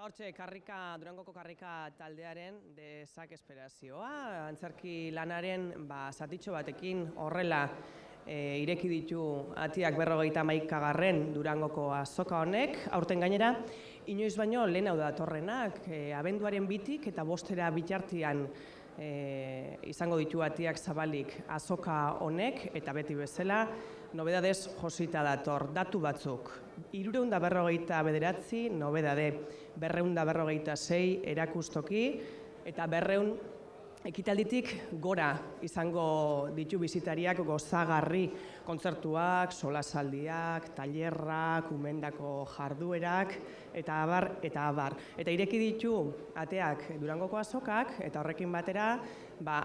Hortxe, Durangoko karrika taldearen desesperazioa, antzerki lanaren zatitxo batekin horrela ireki ditu atiak 51. Durangoko azoka honek, aurten gainera, inoiz baino lehen hau datorrenak, abenduaren 2 eta 5 bitartean izango ditu atiak zabalik azoka honek, eta beti bezala, nobedadez josita dator, datu batzuk. 349 nobedade, 246 erakustoki, eta 200 ekitalditik gora izango ditu bisitariak gozagarri kontzertuak, solasaldiak, tailerrak, umendako jarduerak, eta abar, eta abar. Eta ireki ditu ateak Durangoko azokak, eta horrekin batera,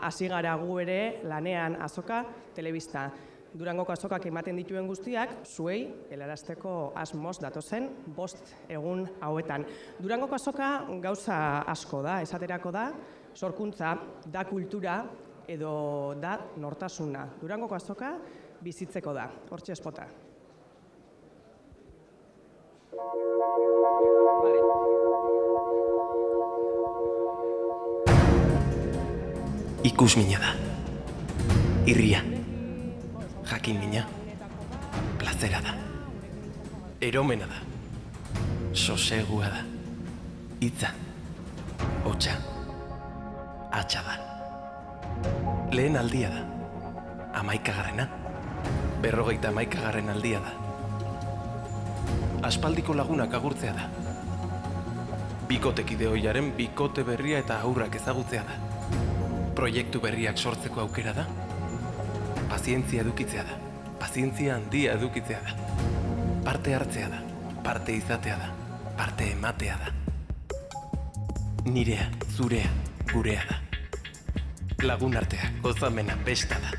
hasi gara gu ere lanean azoka telebista. Durangoko azokak ematen dituen guztiak, zuei helarazteko asmoz datozen 5 egun hauetan. Durangoko azoka gauza asko da, esaterako da, sorkuntza, da kultura edo da nortasuna. Durangoko azoka bizitzeko da, hortxe espota. Ikusmina da, irria, jakin mina, plazera da, eromena da, sosegua da, hitza, hotxa, atxa da. Lehen aldia da, 11. 51. aldia da. Aspaldiko lagunak agurtzea da. Bikotekide ohiaren bikote berria eta aurrak ezagutzea da. Proiektu berriak sortzeko aukera da. Pazientzia edukitzea da. Pazientzia handia edukitzea da. Parte hartzea da. Parte izatea da. Parte ematea da. Nirea, zurea, gurea da. Lagun artea, gozamena, besta da.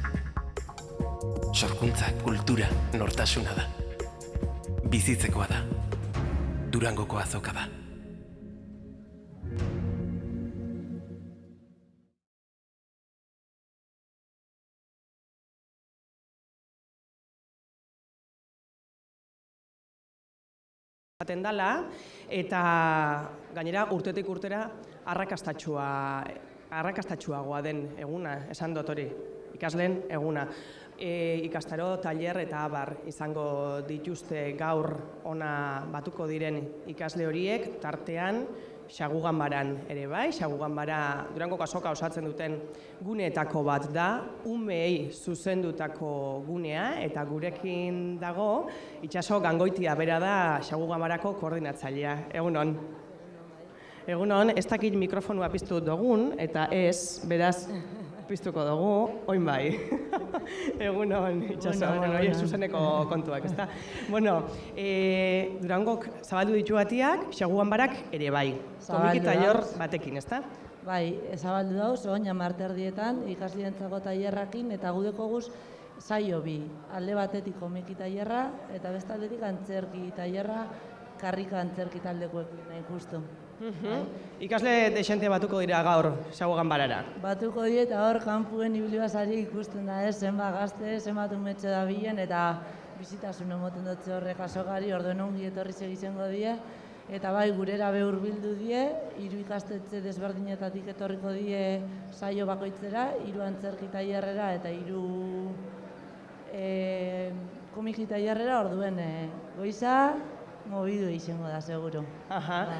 Sorkuntza, kultura, nortasuna da. Bizitzekoa da. Durangoko azoka da. Dela, eta gainera urtetik urtera arrakastatsuagoa den eguna, esan dut hori, ikasleen eguna. Ikastaro, tailer eta abar izango dituzte gaur ona batuko diren ikasle horiek, tartean Xagu Ganbaran ere bai. Xagu Ganbara Durangoko azoka osatzen duten guneetako bat da, umeei zuzendutako gunea, eta gurekin dago Itxaso Gangoitia bera da Xagu Ganbarako koordinatzailea. Egunon. Egunon, ez dakit mikrofonua piztu dugun, eta ez, beraz, piztuko dugu, oin bai. Egunon, Itxaso, hori zuzeneko kontuak, ezta? Bueno, Durangok zabaldu ditu atiak, Xagu Ganbarak ere bai. Komiki tailer batekin, ezta? Bai, zabaldu dauz, oina marterdietan, ikaslientzako tailerrakin, eta gudeko guz saio bi. Alde batetik komiki tailerra, eta beste aldetik antzerki tailerra, karrika antzerki taldekoekin nahi justu. Ikasle dexente batuko dira gaur Xagu Ganbarara. Batuko dira eta hor kanpuen ibilibasari ikusten da ez, zenbat gazte, zenbat umetxe da bilen, eta bizitasun emoten dutze horrek azokari, orduen ongi etorri segizengo die, eta bai gurera behur bildu die, 3 ikastetxe desberdinetatik etorriko die saio bakoitzera, 3 antzerki tailerrera eta 3 komiki tailerrera, orduen goiza, mobidu izango da, seguro.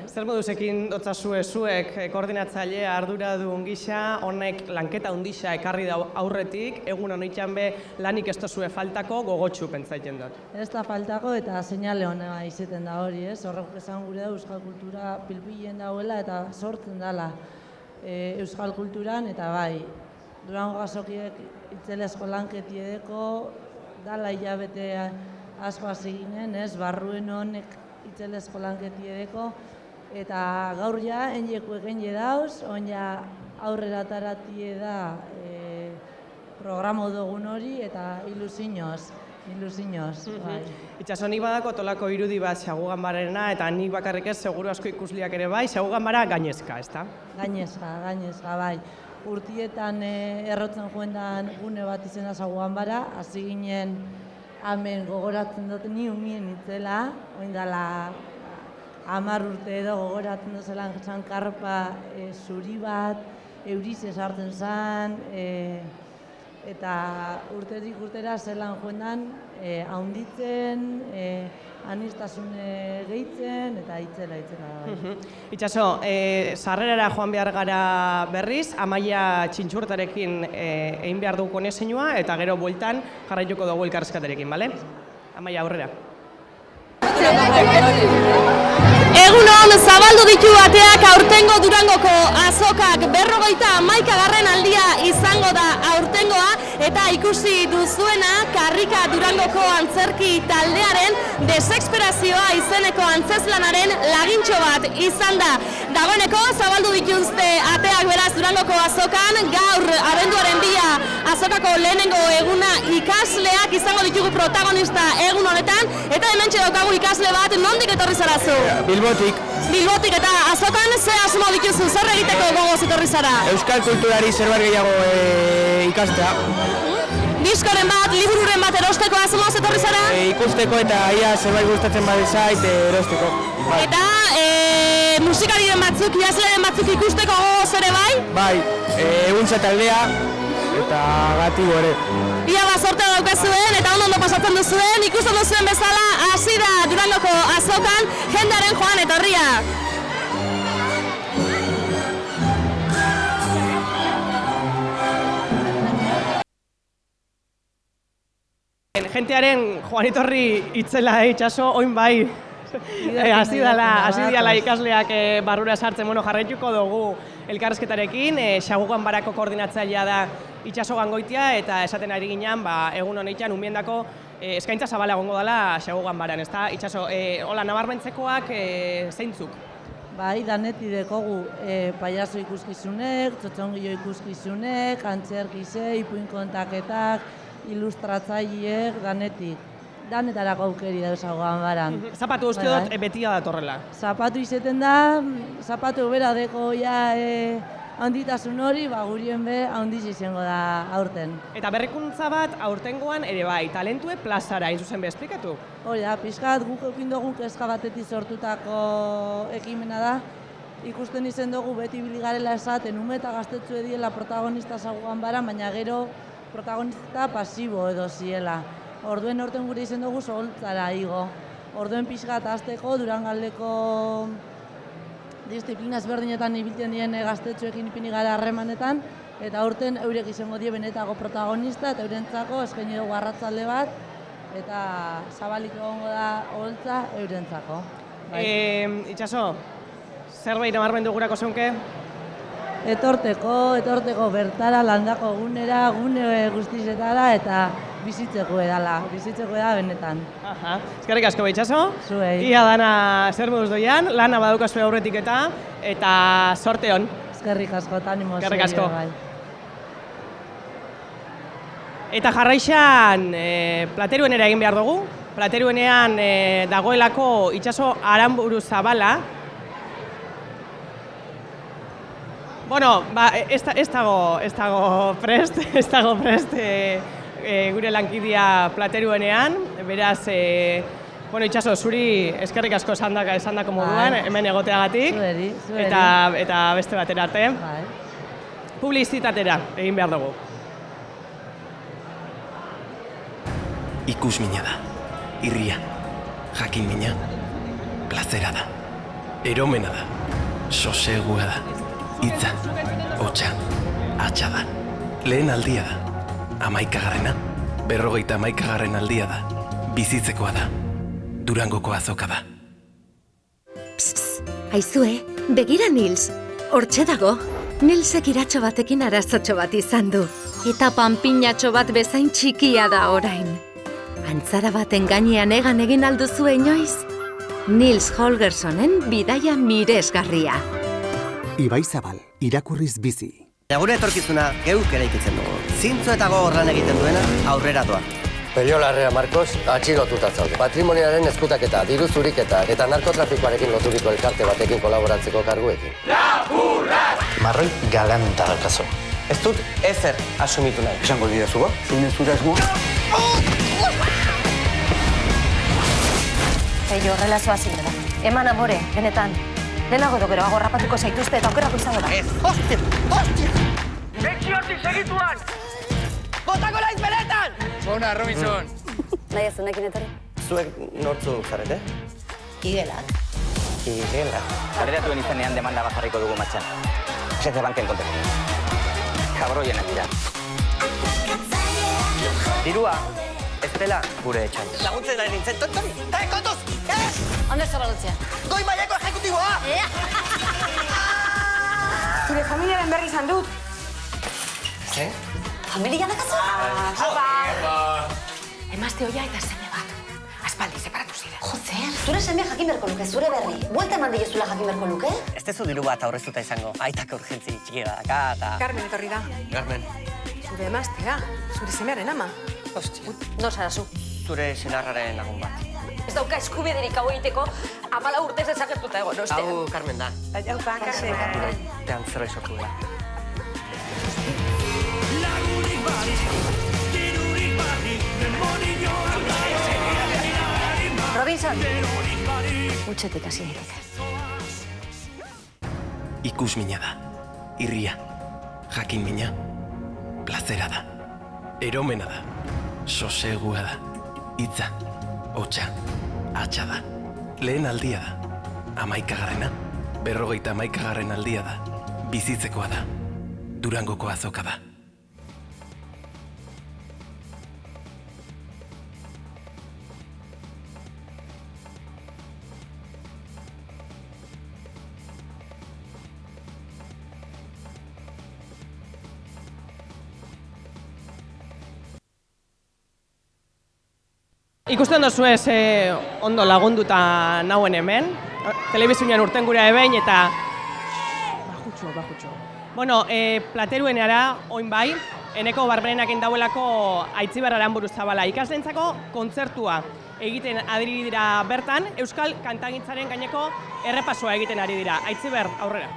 Zer moduzekin dotzazue zuek koordinatzailea arduradun gisa, honek lanketa hundisa ekarri da aurretik, egun honitxan be lanik ez dozue faltako gogotxu pentsaiten dut. Ez da faltako eta seinale hona izeten da hori, ez? Horrek esan gure da euskal kultura pilpilen dauela eta sortzen dela euskal kulturan, eta bai, Durango azokiek itzelesko lanketiedeko, dala hilabete asko hasi ginen, ez, barruen honek itzelesko lanketiedeko, eta gaur ja, enjekuek enje dauz, oina aurrera taratie da programo dugun hori, eta ilusinoz. Itxaso, nik badako tolako irudi bat Xagu Ganbararena, eta nik bakarrik ez, seguru asko ikusliak ere bai, Xagu Ganbara gainezka, ezta? Gainezka, bai. Urtietan errotzen joen da gune bat izena Xagu Ganbara, hasi ginen hemen gogoratzen dut ni umien itzela, oindala 10 urte edo gogoratzen duzelan zan karpa zuri bat, euriz esartzen zen, eta urtetik urtera zelan joan haunditzen, anistasune gehitzen eta itzela. Itxaso, sarrerara joan behar gara berriz, Amaia Txintxurtarekin egin behar dugu konexioa eta gero bueltan jarraituko dugu elkarrizketarekin, bale? Amaia, aurrera. Egunon, zabaldu ditu ateak aurtengo Durangoko azokak 51. aldia izango da aurtengoa eta ikusi duzuena Karrika Durangoko antzerki taldearen Desesperazioa izeneko antzezlanaren lagintxo bat izan da. Dagoeneko zabaldu dituzte ateak beraz Durangoko azokan, gaur abenduaren 2 azokako lehenengo eguna ikasleak izango ditugu protagonista egun honetan eta hementxe daukagu ikasle bat, nondik etorri zara zu? Bilbotik eta azokan ze asmo dituzu, zer egiteko gogoz etorri zara? Euskal kulturari zerbait gehiago ikastea. Diskoren bat, libururen bat erosteko asmoz etorri zara? Ikusteko eta ia zerbait gustatzen badezait erosteko. Eta musikariren batzuk, idazleren batzuk ikusteko gogoz ere bai? Bai, eguntza taldea eta gatibo ere. Ia bazortea daukazuen eta ondo pasatzen duzuen, ikusten duzuen bezala hasi da Durangoko azokan jendearen joan etorria. Jentearen joan etorri itzela Itxaso, oin bai. Hasi diala ikasleak barrura sartzen, jarraituko dugu elkarrizketarekin, Xagugan Barako koordinatzailea da Itxaso Gangoitia eta esaten ari ginen, egun honetan unbiendako eskaintza zabala egongo dela Xagugan Baran, ezta? Itxaso, hola nabarmentzekoak zeintzuk? Bai, daneti dekogu paiazo ikuskizunek, txotxongilo ikuskizunek, antzerkise, ipuin kontaketak, ilustratzaileek, danetik. Danetarako aukeri da Xagugan Baran. Zapatu uste dut betia datorrela. Zapatu izeten da, zapatu bera deko handitasun hori, gurien be handiz izango da aurten. Eta berrikuntza bat aurtengoan ere bai, talentue plazara, hain zuzen be, esplikatu? Hori da, pixkat guk eukin dugun kezka batetik sortutako ekimena da. Ikusten izen dugu beti biligarela esaten, ume eta gaztetzu ediela protagonista Xagugan Baran, baina gero protagonista pasibo edo ziela. Orduen aurten gure izen dugu soholtzara igo. Orduen pixkat azteko Durangaldeko disiplina ezberdinetan ibiltzen dien gaztetxoekin ipini gara harremanetan, eta aurten eurek izango die benetako protagonista eta eurentzako eskaini dugu arratsalde bat, eta zabalik egongo da oholtza eurentzako. Itxaso, zerbait nabarmendu gurako zeunke? Etorteko bertara, landako gunera, gune guztizetara eta bizitzeko edala benetan. Eskerrik asko Itxaso. Zuei. Ia dana zer moduz doian, lana badaukazue aurretik eta sorte hon. Eskerrik asko, eta animo zuei. Eskerrik asko. Eta jarraixan Plateruenera egin behar dugu. Plateruenean dagoelako Itxaso Aranburu Zabala. Bueno, ez dago prest gure lankidea Plateruenean, beraz, Itxaso, zuri eskerrik asko esandako moduan, hemen egoteagatik, eta beste batera arte. Publizitatera egin behar dugu. Ikusmina da, irria, jakin mina, plazera da, eromena da, sosegua da, hitza, hotxa, atxa da, lehen aldia da. 11. 51. aldia da, bizitzekoa da, Durangoko azoka da. Aizue, begira Nils, hortxe dago. Nilsek iratxo batekin arazotxo bat izan du, eta panpinatxo bat bezain txikia da orain. Antzara baten gainean egan egin alduzu inoiz? Nils Holgerssonen bidaia miresgarria. Ibaizabal, irakurriz bizi. Gure etorkizuna geuk eraikitzen dugu. Zintzo eta gogor lan egiten duena aurrera doa. Pelio Larrea Marcos atxilotuta zaude. Patrimoniaren ezkutaketa, diru zuriketa eta narkotrafikoarekin loturiko elkarte batekin kolaboratzeko karguekin. Lapurrak! Marroi galanta daukazu. Ez dut ezer asumitu nahi. Esango didazu ba? Zein ez zure asmoa? Peio, relazoa zindela. Eman amore, benetan. Lehenago edo geroago rapatuko zaituzte eta okerrako izango da. Ez, hostia! Etxi hortik segituan! Botako naiz benetan! Bona, Robinson! Nahi ez unekin etorri? Zuek nortzu zarete? Igelak. Igelak. Kareratuen izenean demanda bat jarriko dugu martxan. Sete banken kontek. Kabroienak dira. Dirua, ez dela gure etxan. Laguntzen da nintzen, tontori! Kontuz! Hande zabaldutzea? Goi mailako ejekutiboa! Zure familiaren berri izan dut. Ze? Familia dakazu? Emazte hoia eta seme bat. Aspaldi separatu ziren. Joder, zure semea jakin berko luke, zure berri. Buelta eman diezula jakin berko luke? Ez tezu diru bat aurrezuta izango. Aitak urgentzi txiki daka eta... Carmen etorri da. Carmen. Zure emaztea, zure semearen ama. Hostia. No zara zu. Zure senarraren lagun bat. Ez dauka eskubiderik hau egiteko, 14 urtez desagertuta egon, ostean. Hau Carmen da. Aupa, Carmen. Tean zero izotu da. Robinson, utxetik hasi daiteke. Ikus mina da, irria, jakin mina, plazera da, eromena da, sosegua da, hitza, hotxa, atxa da, lehen aldia da, 11. 51. aldia da, bizitzekoa da, Durangoko azoka da. Ikusten dozu ez ondo lagunduta nauen hemen, telebizioan urten gure ebein eta... Bajutxo. Bueno, plateruenara, oin bai, eneko barberenak indauelako Aitziber Aranburuzabala ikasleentzako kontzertua egiten ari dira bertan, Euskal Kantagintzaren gaineko errepasoa egiten ari dira. Aitziber, aurrera.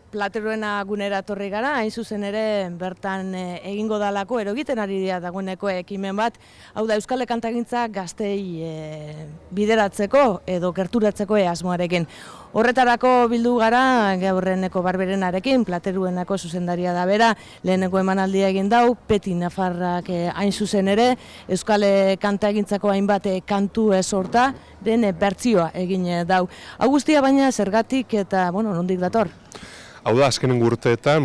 Plateruena gunera torri gara, hain zuzen ere bertan egingo dalako erogiten ari dira dagoeneko ekimen bat, hau da Euskal Kantagintza gaztei bideratzeko edo gerturatzeko asmoarekin. Horretarako bildu gara gaurreneko barberenarekin, Plateruenako zuzendaria da bera, leheneko emanaldia egin dau, Peti Nafarrak hain zuzen ere, Euskal Kantagintzako hainbat kantu sorta den bertsioa egin dau. Hau guztia baina zergatik eta, nondik dator? Hau da, azkenengo urteetan,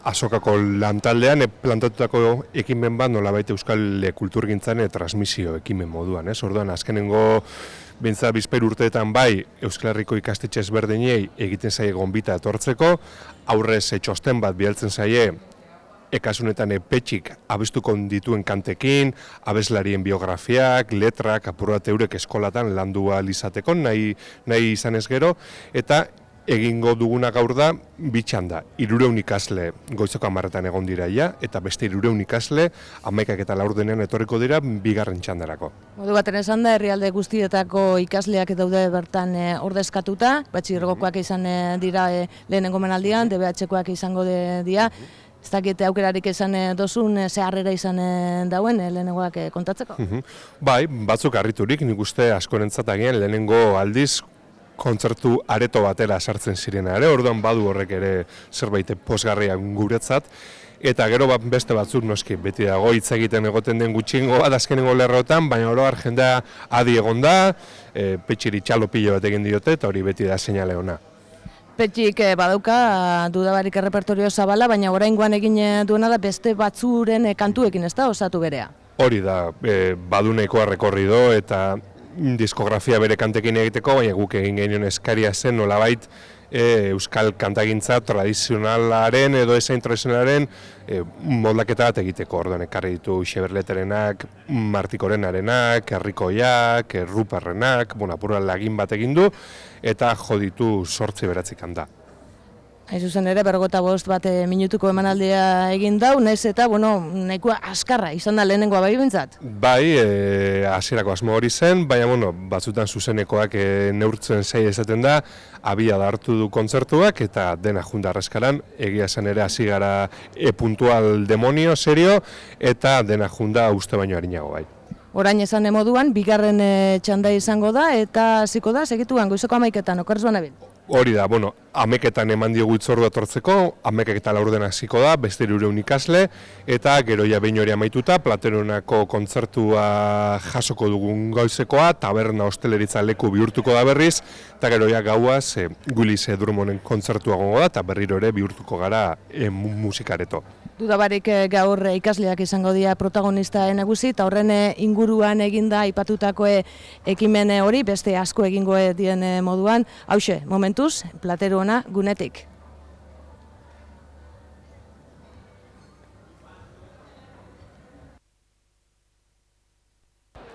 azokako lantaldean plantatutako ekimen bat nolabait Euskal Kulturgintzan transmisio ekimen moduan. Orduan, azkenengo bintza bizpahiru urteetan bai Euskal Herriko ikastetxe ezberdinei egiten zaie gonbita etortzeko, aurrez txosten bat bialtzen zaie ekasunetan petxik abestuko dituen kantekin, abeslarien biografiak, letrak, apur bat eurek eskolatan landua izateko nahi izan ez gero, eta egingo duguna gaur da, bitxanda, 300 ikasle goizeko 10etan egon dira ja, eta beste 300 ikasle 11 eta 4 denean etorriko dira bigarren txandarako. Modu baten esan da, herrialde guztietako ikasleak daude bertan ordezkatuta, batxillergokoak izan dira lehenengo menaldian, DBH-koak izango dira. Ez dakit aukerarik izan dozun, ze harrera izan dauen lehenengoak kontatzeko? Bai, batzuk harriturik, nik uste askorentzat agian lehenengo aldiz kontzertu areto batera sartzen zirena ere, orduan badu horrek ere zerbait pozgarria guretzat, eta gero beste batzuk noski, beti dago hitz egiten egoten den gutxiengo bat azkenengo lerroetan, baina oro har jendea adi egon da, petxiri txalo pilo bat egin diote, eta hori beti da seinale ona. Petxik badauka dudabarik errepertorio zabala, baina oraingoan egin duena da beste batzuren kantuekin, ez da, osatu berea? Hori da, badunekoa rekorrido eta diskografia bere kantekin egiteko, baina guk egin genion eskaria zen nolabait Euskal Kantagintza tradizionalaren edo ezain tradizionalaren moldaketa bat egiteko. Orduan ekarri ditu Xeberleterenak, Martikorenarenak, Herrikoiak, Ruperrenak, apura lagin bat egin du, eta jo ditu 8-9 kanta. Hain zuzen ere, 55 bat minutuko emanaldia egin dau, nahiz eta, nahikoa askarra izan da lehenengoa bai bintzat? Bai, hasierako asmo hori zen, baina, batzutan zuzenekoak neurtzen zaila esaten da, abia da hartu du kontzertuak, eta dena junda arraskaran, egia zen ere hasi gara puntual demonio, serio, eta dena junda uste baino harinago bai. Orain esan moduan, bigarren txanda izango da, eta hasiko da, segituan, goizeko 11etan, okerz banabil. Hori da, bueno, 11etan eman diogu itzordua etortzeko, 11:04 hasiko da, beste 200 ikasle, eta gero ja behin hori amaituta, Plateronako kontzertua jasoko dugun goizekoa, taberna hosteleritza leku bihurtuko da berriz, eta gero ja gauaz Willis Drummonden kontzertua gongo da, eta berriro ere bihurtuko gara musikareto. Dudabarik gaur ikasleak izango dira protagonista nagusi, eta horren inguruan eginda aipatutako ekimen hori, beste asko egingo dien moduan, hauxe, momentuz, Plateruona gunetik.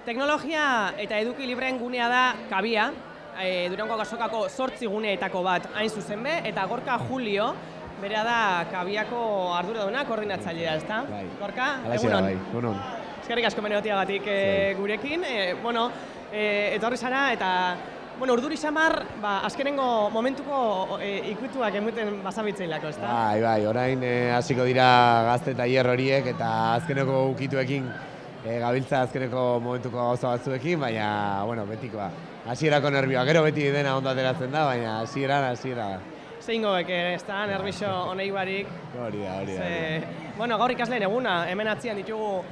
Teknologia eta eduki libreen gunea da Kabia, Durango Azokako 8 guneetako bat hain zuzen be, eta Gorka Julio, berea da Kabiako arduraduna koordinatzailea, ezta? Bai. Gorka, egunon. egunon. Eskerrik asko meneotiagatik gurekin, etorri zara eta urduri xamar, azkenengo momentuko ikutuak emuten basabitzeileako, ezta? Bai, orain hasiko dira gazte tailer horiek eta azkeneko ukituekin gabiltza azkeneko momentuko gauza batzuekin, baina, betikoa. Hasierako nervioa, gero beti dena ondo ateratzen da, baina hasiera. Zeingo ez da, nerbixo honei barik. Hori da. Gaur ikasleen eguna, hemen atzian ditugu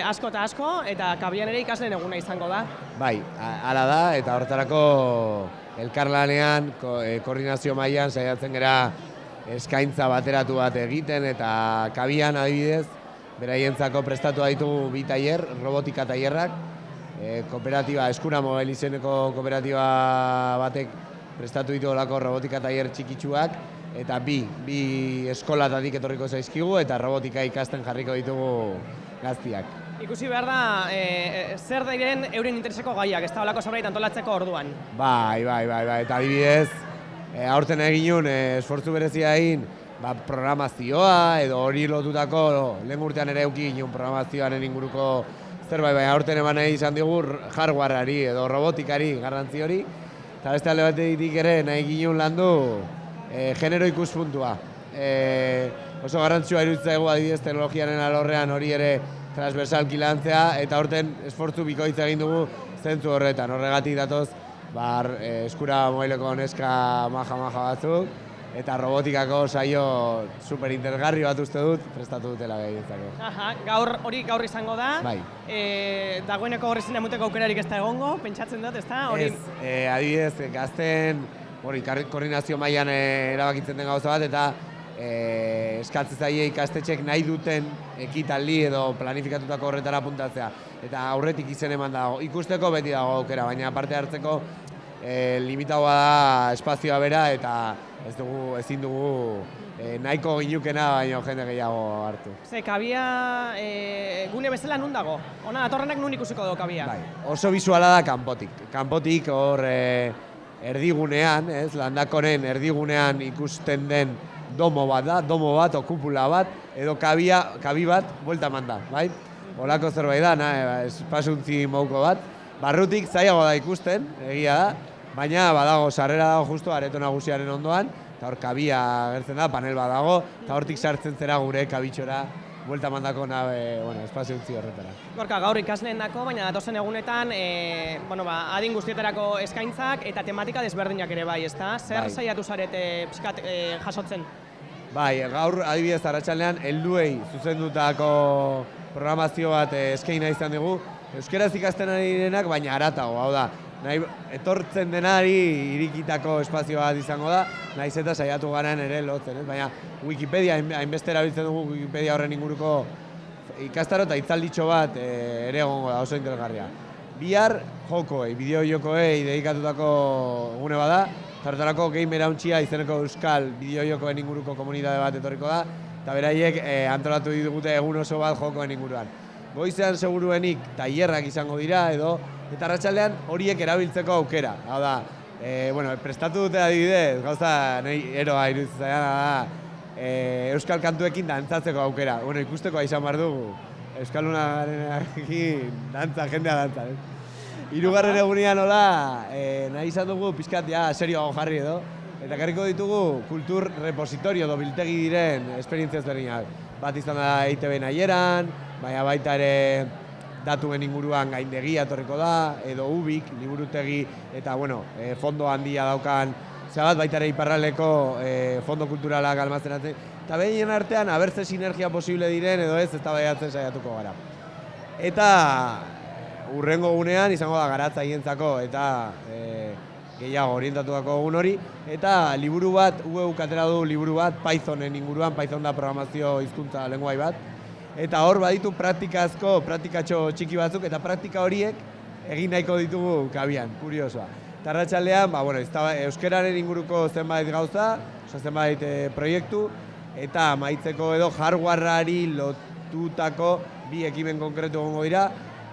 asko eta asko, eta Kabian ere ikasleen eguna izango da. Bai, hala da, eta horretarako elkarlanean, koordinazio mailan saiatzen gara eskaintza bateratu bat egiten, eta Kabian adibidez, beraientzako prestatu ditugu 2 tailer, robotika tailerrak, kooperatiba, Eskura Mobile izeneko kooperatiba batek prestatu ditugolako robotika tailer txikitsuak, eta bi eskolatatik etorriko zaizkigu, eta robotika ikasten jarriko ditugu gaztiak. Ikusi behar da, zer diren euren intereseko gaiak, ez da olako zerbait antolatzeko orduan? Bai, eta adibidez, aurten egin esfortzu berezia egin, programazioa, edo hori lotutako, lehen urtean ere euki ginen programazioaren inguruko zerbait, baina aurten eman nahi izan digu hardwareari edo robotikari garrantzi hori, eta beste alde batetik ere nahi ginen landu genero ikuspuntua. Oso garrantzua iruditzaigu adibidez teknologiaren alorrean hori ere transversalki lantzea, eta aurten esfortzu bikoitza egin dugu zentzu horretan. Horregatik datoz Eskura Mobileko neska maja batzuk, eta robotikako saio superinteresgarri bat uste dut prestatu dutela gehiagotzako. Gaur izango da. Bai. Dagoeneko horri zina muteko aukerarik ez da egongo, pentsatzen dut, ez da? Adibidez, gazten koordinazio mailan erabakitzen den gauza bat, eta eskatzen zaie ikastetxek nahi duten ekitaldi edo planifikatutako horretara apuntatzea. Eta aurretik izen eman dago, ikusteko beti dago aukera, baina parte hartzeko limitagoa da espazioa bera, eta ezin dugu nahiko ginukena baino jende gehiago hartu. Kabia gune bezala nun dago? Ona, datorrenak nun ikusiko du Kabia? Bai, oso bisuala da kanpotik. Kanpotik hor erdigunean, Landakoren erdigunean ikusten den domo bat, okupula bat, edo kabi bat, buelta eman da, bai? Olako zerbait da, espasuntzi mouko bat. Barrutik zailago da ikusten, egia da, baina badago, sarrera dago justu areto nagusiaren ondoan, eta hor kabia agertzen da, panel bat dago, eta hortik sartzen zera gure kabitxora, buelta mandako espaziontzi horretara. Gorka, gaur ikasleen dako, baina datozen egunetan, adin guztietarako eskaintzak eta tematika desberdinak ere bai, ezta? Zer saiatu zarete pixkat jasotzen? Bai, gaur adibidez arratsaldean helduei zuzendutako programazio bat eskaina izan dugu, euskaraz ikasten ari direnak, baina haratago, hau da, etortzen denari irikitako espazio bat izango da, nahiz eta saiatu garen ere lotzen, baina Wikipedia, hainbeste erabiltzen dugu Wikipedia horren inguruko ikastaro eta hitzalditxo bat ere egongo da, oso interesgarria. Bihar jokoei, bideo-jokoei dedikatutako gune bada, zartarako Gamer Hauntzia izeneko euskal bideo-jokoen inguruko komunitate bat etorriko da, eta beraiek antolatu ditugute egun oso bat jokoen inguruan. Goizean seguruenik tailerrak izango dira edo, eta arratsaldean horiek erabiltzeko aukera. Hau da, prestatu dute adibidez, gauza nahi eroa iruditzen zaiana da, euskal kantuekin dantzatzeko aukera. Ikusteko izan behar dugu, euskalunarekin dantza, jendea dantza. Hirugarren egunean hola, nahi izan dugu pixkat serioago jarri edo, eta karriko ditugu kultur repositorio edo biltegi diren esperientzia ezberdinak. Bat izan da EITB nahieran, baina baita ere datuen inguruan gaindegia etorriko da, edo ubik, liburutegi, eta fondo handia daukan, bat baita ere iparraldeko fondo kulturalak almazenatzen, eta behien artean, abertze sinergia posible diren, edo ez baiatzen saiatuko gara. Eta hurrengo gunean izango da garatzaientzako eta gehiago orientatuako egun hori, eta liburu bat, UEUk atera du liburu bat, Pythonen inguruan, Python da programazio hizkuntza lenguai bat, eta hor baditu praktikatxo txiki batzuk, eta praktika horiek egin nahiko ditugu kabian, kuriosoa. Eta arratsaldean, euskeraren inguruko zenbait gauza, zenbait proiektu, eta amaitzeko edo hardwareari lotutako bi ekimen konkretu egongo dira,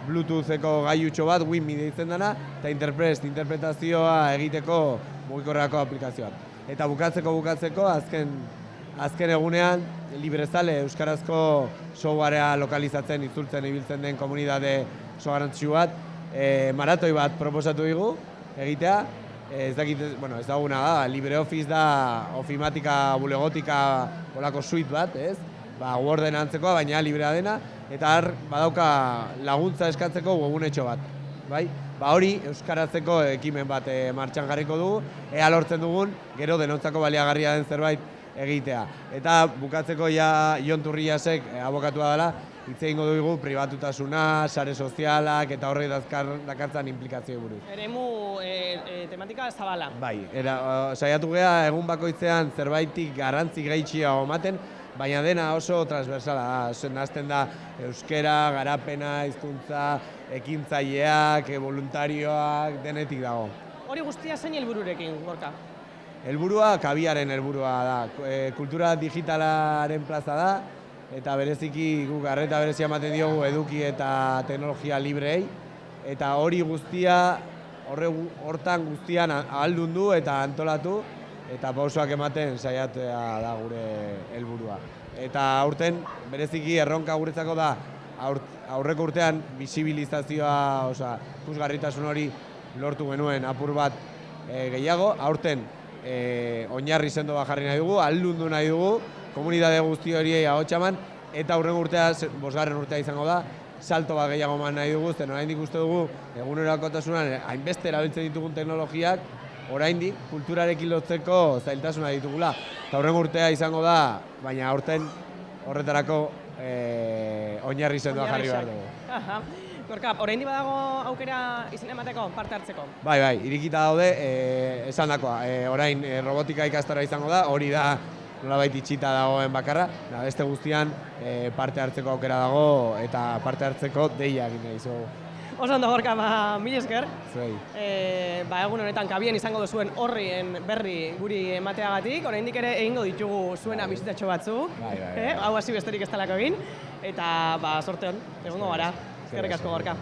Bluetootheko gailutxo bat, WinMi deitzen dena, eta interpretazioa egiteko mugikorrerako aplikazioak. Eta bukatzeko, azken egunean, librezale euskarazko softwarea lokalizatzen, itzultzen ibiltzen den komunitate oso garrantzitsu bat, maratoi bat proposatu digu egitea, ez daguna da, LibreOffice da ofimatika, bulegotika, olako suite bat, ez? Worden antzekoa, baina librea dena, eta har badauka laguntza eskatzeko webgunetxo bat, bai? Hori euskaratzeko ekimen bat martxan jarriko dugu, ea lortzen dugun, gero denontzako baliagarria den zerbait egitea. Eta bukatzeko Jon Turriasek abokatua dela, hitz egingo dugu pribatutasuna, sare sozialak eta horrek dakartzan implikazio buruz. Eremu tematika zabala. Bai, saiatu gea egun bakoitzean zerbaitik garrantzi gehitxia ematen, baina dena oso transversala da, nazten da euskera, garapena, hizkuntza, ekintzaileak, voluntarioak, denetik dago. Hori guztia zein helbururekin, Gorka? Helburua, kabiaren helburua da, kultura digitalaren plaza da, eta bereziki guk arreta berezia ematen diogu eduki eta teknologia librei, eta hori guztia, hortan guztian ahaldundu eta antolatu, eta pausoak ematen saiatzea da gure helburua. Eta aurten bereziki erronka guretzako da aurreko urtean bisibilizazioa, ikusgarritasun hori lortu genuen apur bat gehiago, aurten oinarri sendo bat jarri nahi dugu, ahaldundu nahi dugu, komunitate guzti horiei ahotsa eman, eta aurrengo urtea, 5. urtea izango da, salto bat gehiago eman nahi dugu, zen oraindik uste dugu egunerokotasunan hainbeste erabiltzen ditugun teknologiak, oraindik kulturarekin lotzeko zailtasuna ditugula. Eta aurrengo urtea izango da, baina aurten horretarako oinarri sendoa jarri behar dugu. Gorka, oraindik badago aukera izena emateko, parte hartzeko? Bai, irikita daude, esandakoa, orain robotika ikastara izango da, hori da nolabait itxita dagoen bakarra, beste guztian parte hartzeko aukera dago eta parte hartzeko deia egin nahi zugu. Oso ondo, Gorka, mil esker. Zuei. Egun honetan kabien izango duzuen horrien berri guri emateagatik, oraindik ere egingo ditugu zuena bizitatxo batzuk. Hau hasi besterik ez talako egin, eta sorte hon, egongo gara. Eskerrik asko, Gorka.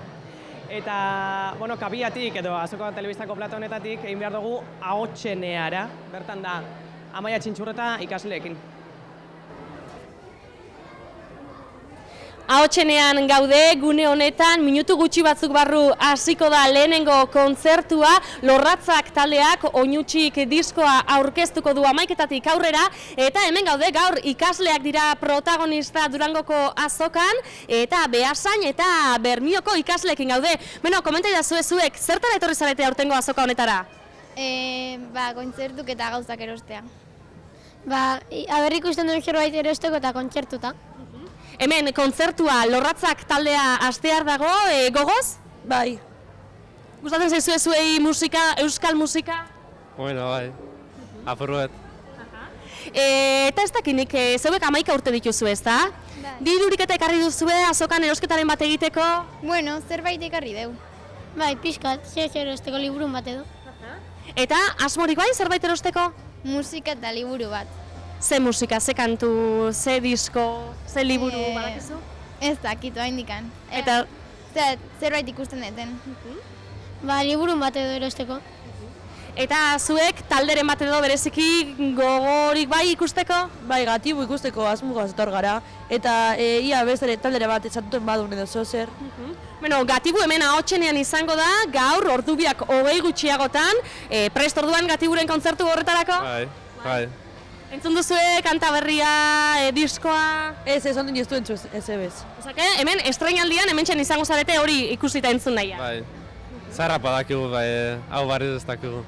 Eta, kabiatik edo Azoka Telebistako plata honetatik egin behar dugu Ahotseneara, bertan da Amaia Txintxurreta ikasleekin. Ahotsenean gaude, gune honetan, minutu gutxi batzuk barru hasiko da lehenengo kontzertua, Lorratzak taldeak Oinutxik diskoa aurkeztuko du 11:00 aurrera, eta hemen gaude gaur ikasleak dira protagonista Durangoko azokan, eta Beasain eta Bermioko ikasleekin gaude. Komentai da zuek, zertara etorri zarete aurtengo azoka honetara? Kontzertuk eta gauzak erostea. Aber ikusten duen zerbait erosteko eta kontzertuta. Hemen, kontzertua Lorratzak taldea hastear dago, gogoz? Bai. Gustatzen zaizue zuei musika, euskal musika? Bueno, bai. Apurruet. Eta ez dakinik, zeuek 11 urte dituzu ez da? Dirurik eta ekarri duzue azokan erosketaren bat egiteko? Bueno, zerbait ekarri deu. Bai, pixkat, zer erosteko liburun bat edo. Eta asmorik bai zerbait erosteko? Musika eta liburu bat. Ze musika, ze kantu, ze disko, ze liburu, badakizu? Ez dakitu, haindikan. Eta? Zerbait ikusten deten. Liburun bat edo erosteko. Eta zuek talderen bat edo bereziki gogorik bai ikusteko? Bai, gatibu ikusteko asmugaz etor gara. Eta ia bezere taldere bat esatuten badun edo zozer. Gatibu hemen Ahotsenean izango da, gaur ordubiak 20 gutxiagotan. Prest orduan Gatiburen kontzertu horretarako? Bai. Entzun duzue kanta berria, diskoa? Ez, ondin ez du entzuz, ez ebez. Osake, hemen estreinaldian hementxen izango zarete hori ikusita entzun nahia. Bai, zarrapa dakigu, hau barri ez dakigu.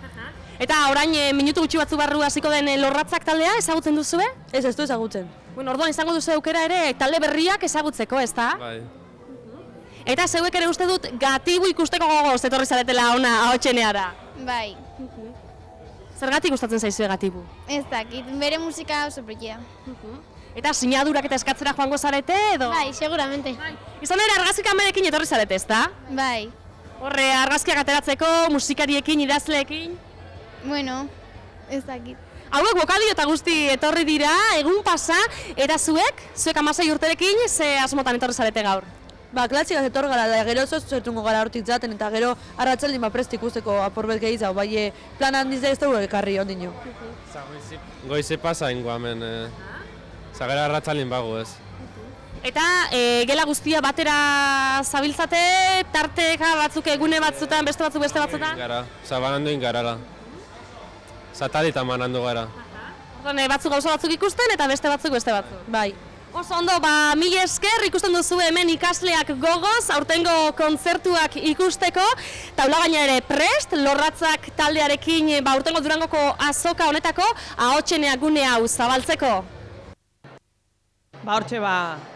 Eta orain minutu gutxi batzu barru hasiko den Lorratzak taldea ezagutzen duzue? Ez du ezagutzen. Bueno, orduan izango duzu aukera ere talde berriak ezagutzeko, ezta? Bai. Eta zeuek ere uste dut Gatibu ikusteko gogoz etorri zaretela ona ahotseneara. Bai. Zergatik gustatzen zaizue Gatibu? Ez dakit, bere musika oso politia. Eta sinadurak eta eskatzera joango zarete edo? Bai, seguramente. Izan ere argazki kamerekin etorri zarete, ezta? Bai. Horre argazkiak ateratzeko, musikariekin, idazleekin? Bueno, ez dakit. Hauek bokadio eta guzti etorri dira, egun pasa, eta zuek 16 urterekin, ze asmotan etorri zarete gaur? Ba, klasikaz etor gara, da gero zertungo gara hortik zaten, eta gero arratsaldin prest ikusteko aporbet gehiago, bai plan handiz da ez dugu ekarri ondino. Goize pasa ingo hemen, zagera arratsaldin bago ez. Eta gela guztia batera zabiltzate, tarteka batzuk egune batzutan, beste batzutan? Gara, banandu ingarala. Satalita manandu gara. Batzuk gauza batzuk ikusten eta beste batzuk. Bai. Oso ondo, mila esker ikusten duzu hemen ikasleak gogoz, aurtengo kontzertuak ikusteko, taula gaina ere prest, Lorratzak taldearekin aurtengo Durangoko azoka honetako ahotsenea gune hau zabaltzeko. Hortxe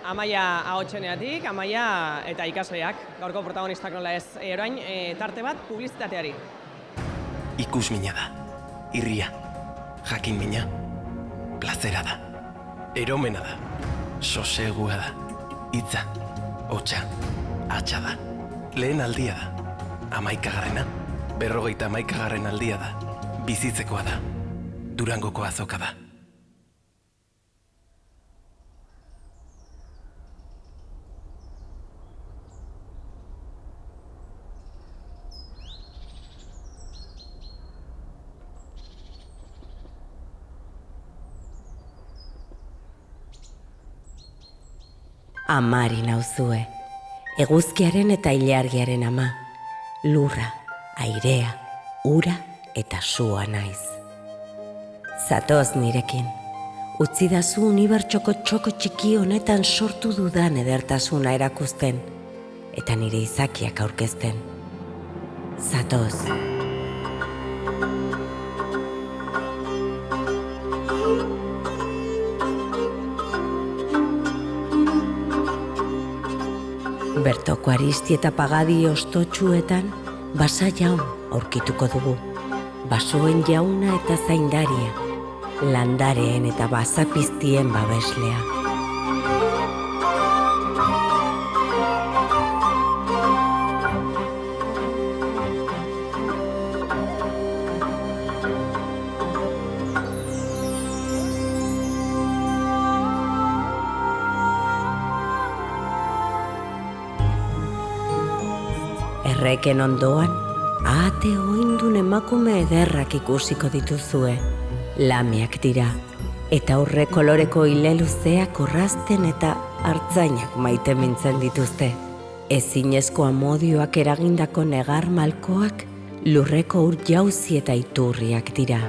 Amaia ahotseneatik, Amaia eta ikasleak, gaurko protagonistak nola ez. Orain tarte bat publizitateari. Ikus mina da, irria, jakin mina, plazera da, eromena da. Sosegua da, hitza, hotxa, atxa da, lehen aldia da, 11garrena, 51garren aldia da, bizitzekoa da, Durangoko azoka da. Amari nauzue, eguzkiaren eta ilargiaren ama, lurra, airea, ura eta sua naiz. Zatoz nirekin, utzidazu unibertsoko txoko txiki honetan sortu dudan edertasuna erakusten, eta nire izakiak aurkezten. Zatoz. Bertoko Aristi eta Pagadi ostotsuetan basa jaun aurkituko dugu. Basoen jauna eta zaindaria, landareen eta basapiztien babeslea. Erreken ondoan, ahate oindun emakume ederrak ikusiko dituzue. Lamiak dira, eta aurre koloreko ile luzeak orrazten eta hartzainak maite mintzen dituzte. Ezinezko amodioak eragindako negar malkoak lurreko ur jauzi eta iturriak dira.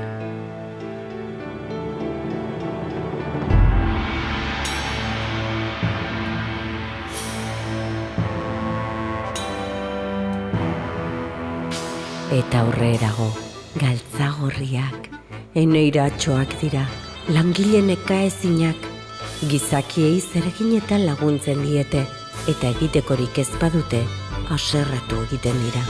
Eta aurrerago, galtzagorriak, enoiratxoak dira, langile nekaezinak, gizakiei zereginetan laguntzen diete, eta egitekorik ez badute, haserratu egiten dira.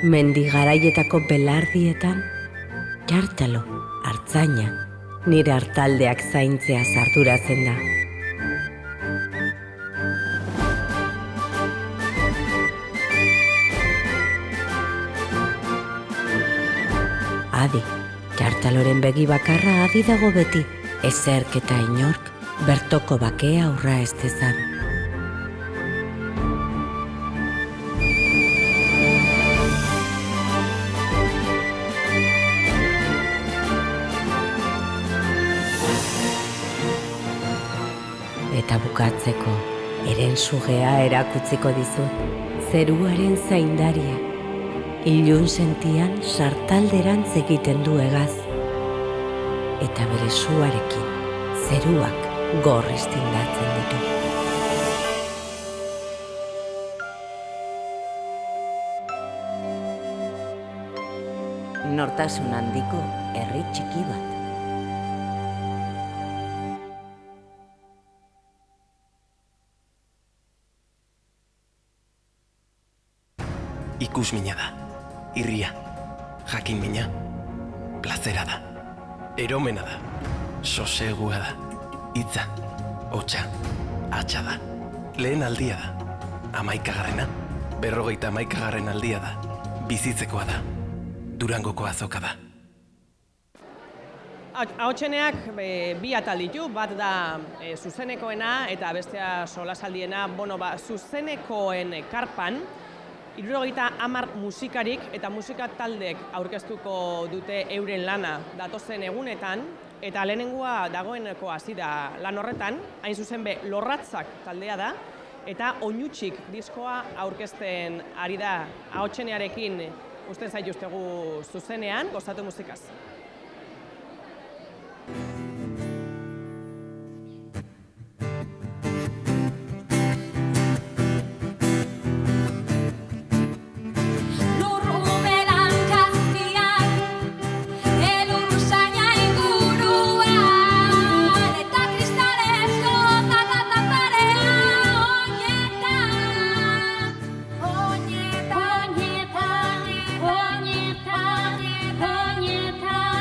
Mendigaraietako belardietan, jartalo, hartzaina, nire hartaldeak zaintzea arduratzen da. Adi, jartaloren begi bakarra adi dago beti, ezerk eta inork bertoko bakea aurra ez dezan. Eta bukatzeko, Eren sugea erakutziko dizut, zeruaren zaindaria. Ilun sentian sartalderantz egiten du hegaz. Eta bere suarekin, zeruak gorriz tindatzen ditu. Nortasun handiko herri txiki bat. Ikusmina da, irria, jakinmina, plazera da, eromena da, sosegua da, hitza, hotsa, atxa da, lehen aldia da, 11. 51. aldia da, bizitzekoa da, Durangoko azoka da. Ahotseneak bi atal ditu, bat da zuzenekoena eta bestea solasaldiena. Zuzenekoen karpan, 70 musikarik eta musika taldek aurkeztuko dute euren lana datozen egunetan, eta lehenengoa dagoeneko hasi da lan horretan, hain zuzen be Lorratzak taldea da, eta Oinutsik diskoa aurkezten ari da. Ahotsenearekin usten zaituztegu zuzenean, gozatu musikaz. Oñeta,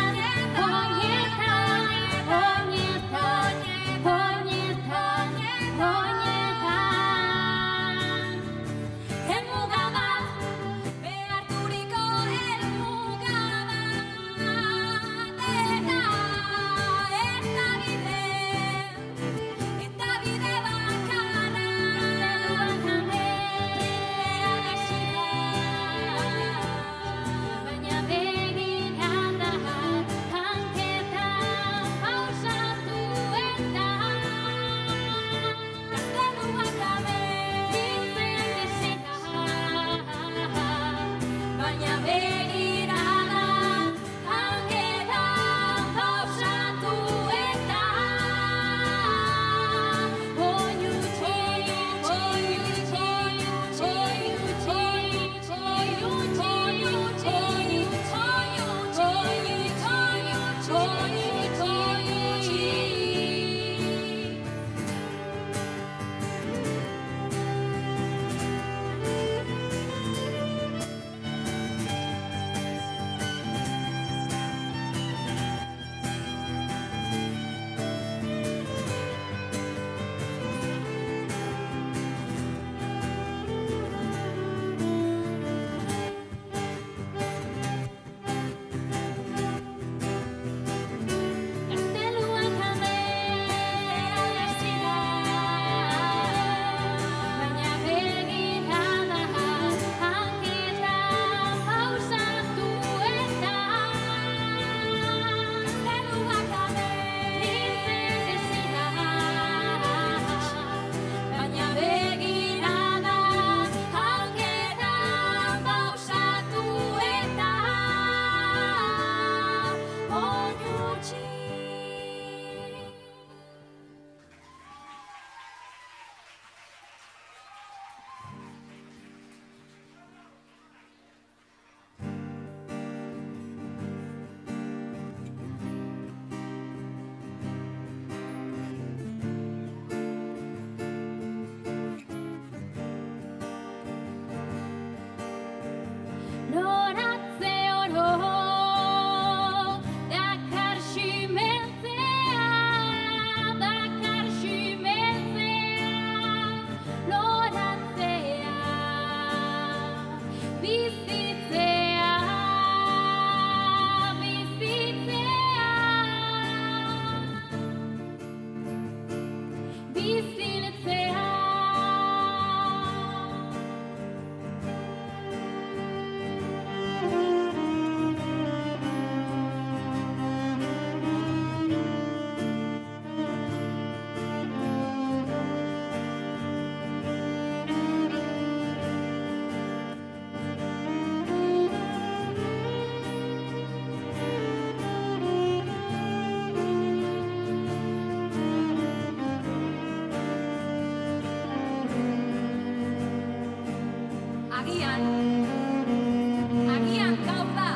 Agian gaur da,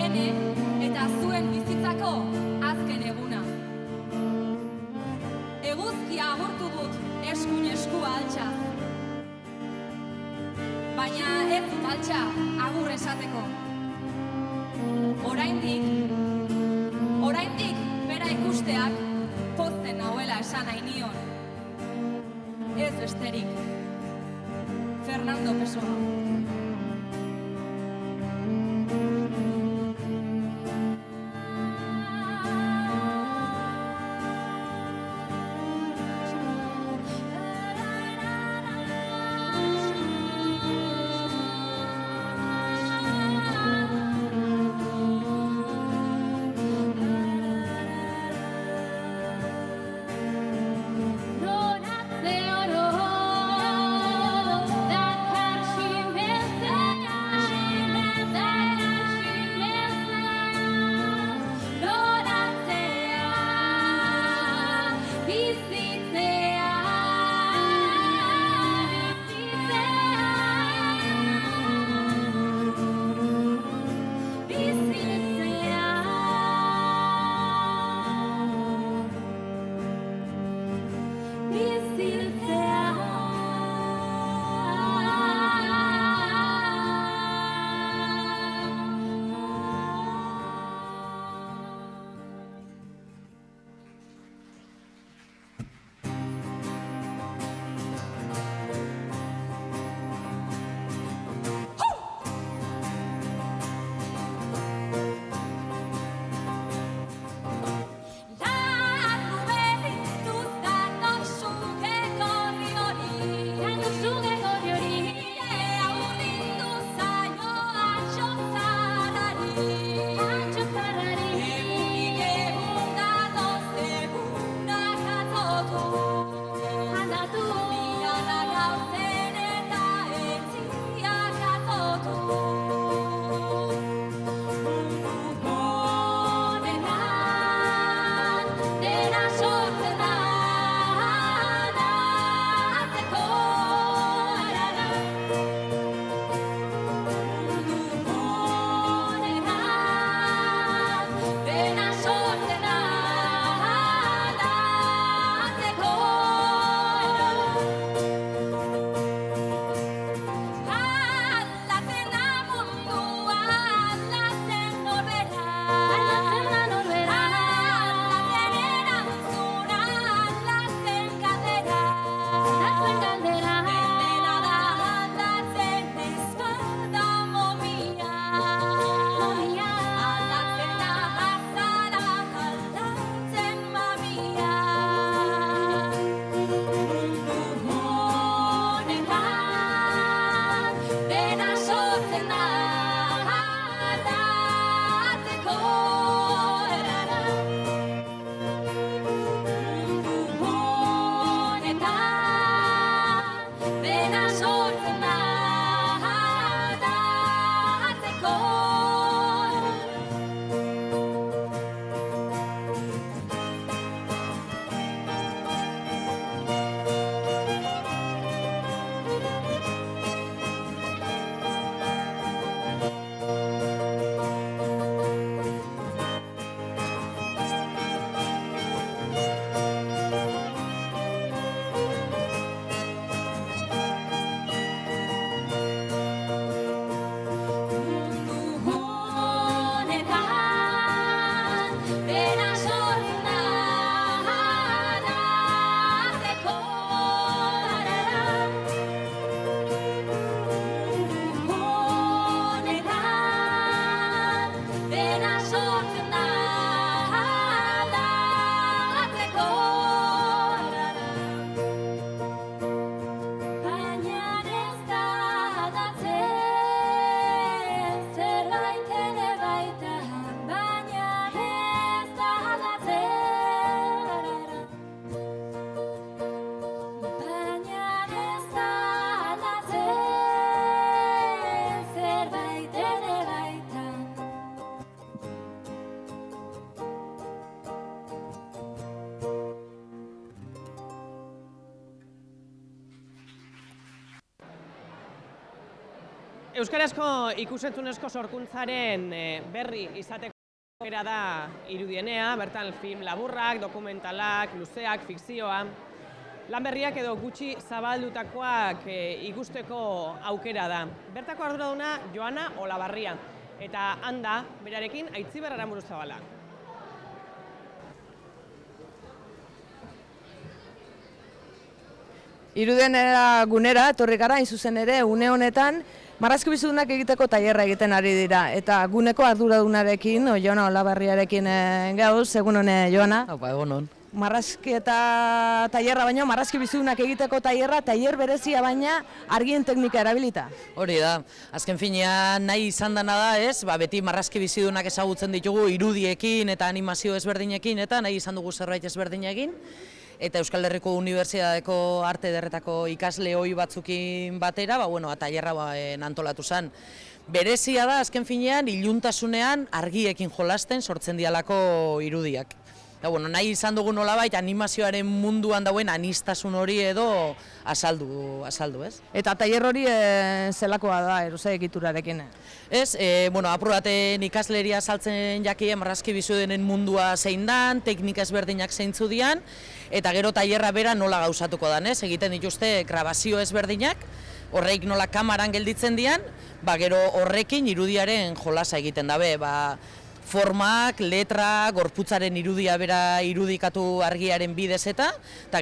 ene eta zuen bizitzako azken eguna. Eguzkia agurtu dut eskuin eskua altxa. Baina ez dut altxa agur esateko. Oraindik bera ikusteak pozten nauela esan nahi nion. Ez besterik. Fernando Pessoa. Non atze oro, dakar Euskarazko ikusentzunezko sorkuntzaren berri izateko aukera da irudienea, bertan film laburrak, dokumentalak, luzeak, fikzioa. Lan berriak edo gutxi zabaldutakoak ikusteko aukera da. Bertako arduraduna Joana Olabarria, eta handa berarekin Aitziber Aramuruzabala. Irudienera gunera, etorri gara, hain zuzen ere, une honetan, marrazki bizudunak egiteko tailerra egiten ari dira. Eta guneko arduradunarekin, Joana Olabarriarekin gauz, egun hone, Joana? Haupa, egun hon. Marrazki eta tailerra baino, marrazki bizudunak egiteko tailerra, tailer berezia baina argien teknika erabilita. Hori da, azken finean nahi izan dena da, ez? Beti marrazki bizidunak ezagutzen ditugu irudiekin eta animazio ezberdinekin, eta nahi izan dugu zerbait ezberdinekin. Eta Euskal Herriko Unibertsitateko arte ederretako ikasle ohi batzukin batera, tailerra antolatu zen. Berezia da, azken finean, iluntasunean argiekin jolasten sortzen dialako irudiak. Nahi izan dugu nolabait animazioaren munduan dauen anistasun hori edo azaldu, ez? Eta tailer hori zelakoa da, eruze egiturarekin? Ez, aprobaten ikasleria saltzen jakien marrazki bizudenen mundua zein dan, teknika ezberdinak zeintzu dian, eta gero tailerra bera nola gauzatuko dan, ez? Egiten dituzte grabazio ezberdinak, horreik nola kamaran gelditzen dian, gero horrekin irudiaren jolasa egiten dabe, formak, letra, gorputzaren irudia bera irudikatu argiaren bidez eta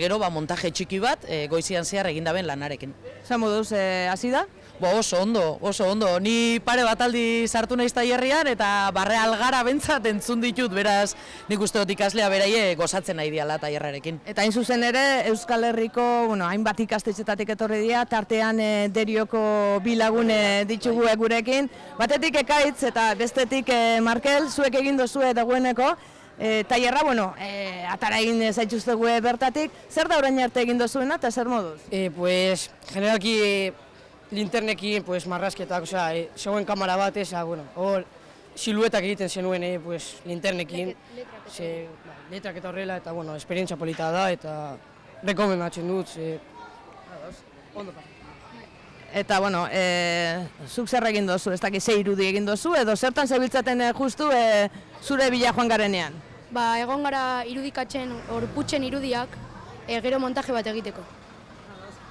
gero montaje txiki bat goizian zehar egindaben lanarekin. Zer moduz, hasi da? Oso ondo. Ni pare bat aldi sartu naiz tailerrean eta barre algara bentsat entzun ditut, beraz nik uste dut ikaslea beraie gozatzen nahi diala tailerrarekin. Eta hain zuzen ere, Euskal Herriko hainbat ikastetxetatik etorri dira, tartean Derioko bi lagun ditugu gurekin. Batetik Ekaitz eta bestetik Markel, zuek egin dozue dagoeneko. Tailerra, atara egin zaituztegu bertatik. Zer da orain arte egin dozuena eta zer moduz? Generalki linternekin, marrazketak, zegoen kamera bat, hor siluetak egiten zenuen linternekin, letrak eta horrela, eta esperientzia polita da, eta rekomendatzen dut. Eta, zuk zer egin dozu, ez dakit ze irudi egin dozu, edo zertan zebiltzaten justu zure bila joan garenean? Egon gara irudikatzen, gorputzen irudiak, gero montaje bat egiteko.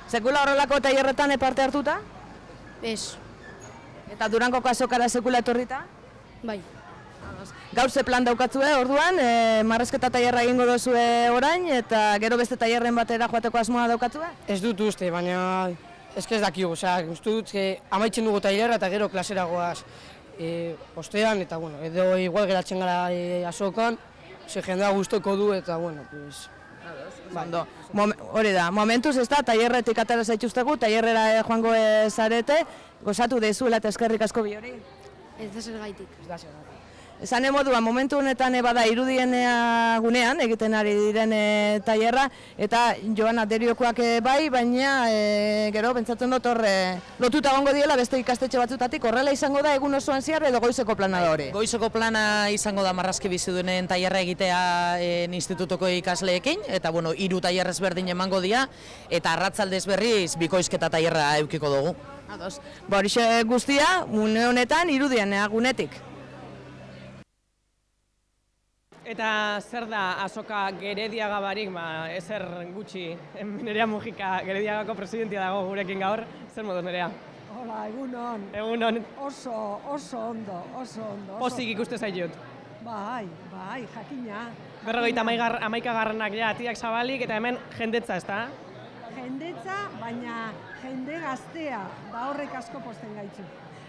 Sekula horrelako tailerretan parte hartuta? Ez. Eta Durangoko azokara sekula etorrita? Bai. Gaur ze plan daukatzue, orduan, marrazketa tailerra egingo dozue orain, eta gero beste tailerren batera joateko asmoa daukatzue? Ez dut uste, baina ez dakigu, uste dut, amaitzen dugu tailerra eta gero klasera goaz ostean, eta edo igual geratzen gara azokan, jendea gustoko du, eta hori da, momentuz ez da, tailerretik atera zaituztegu, tailerrera joango zarete, gozatu dezuela eta eskerrik asko bi hori? Ez da zer gaitik. Esan moduan, momentu honetan bada irudien gunean, egiten ari diren tailerra, eta Joana Deriokoak bai, baina gero pentsatzen dut horre lotuta egongo diela beste ikastetxe batzutatik, horrela izango da egun osoan zehar edo goizeko plana da hori? Goizeko plana izango da marrazki bizidunen tailerra egitea institutuko ikasleekin, eta 3 tailer ezberdin emango dira, eta arratsaldez berriz bikoizketa tailerra edukiko dugu. Horixe guztia, une honetan irudien gunetik. Eta zer da azoka Gerediaga barik, ezer gutxi, Nerea Mujika, Gerediagako presidentia dago gurekin gaur, zer moduz Nerea? Hola, egun hon. Egun hon. Oso ondo. Pozik ikuste zaitut. Bai, jakina. 51garrenak ja, atiak zabalik, eta hemen jendetza, ez da? Jendetza, baina jende gaztea, da horrek asko posten gaitzu.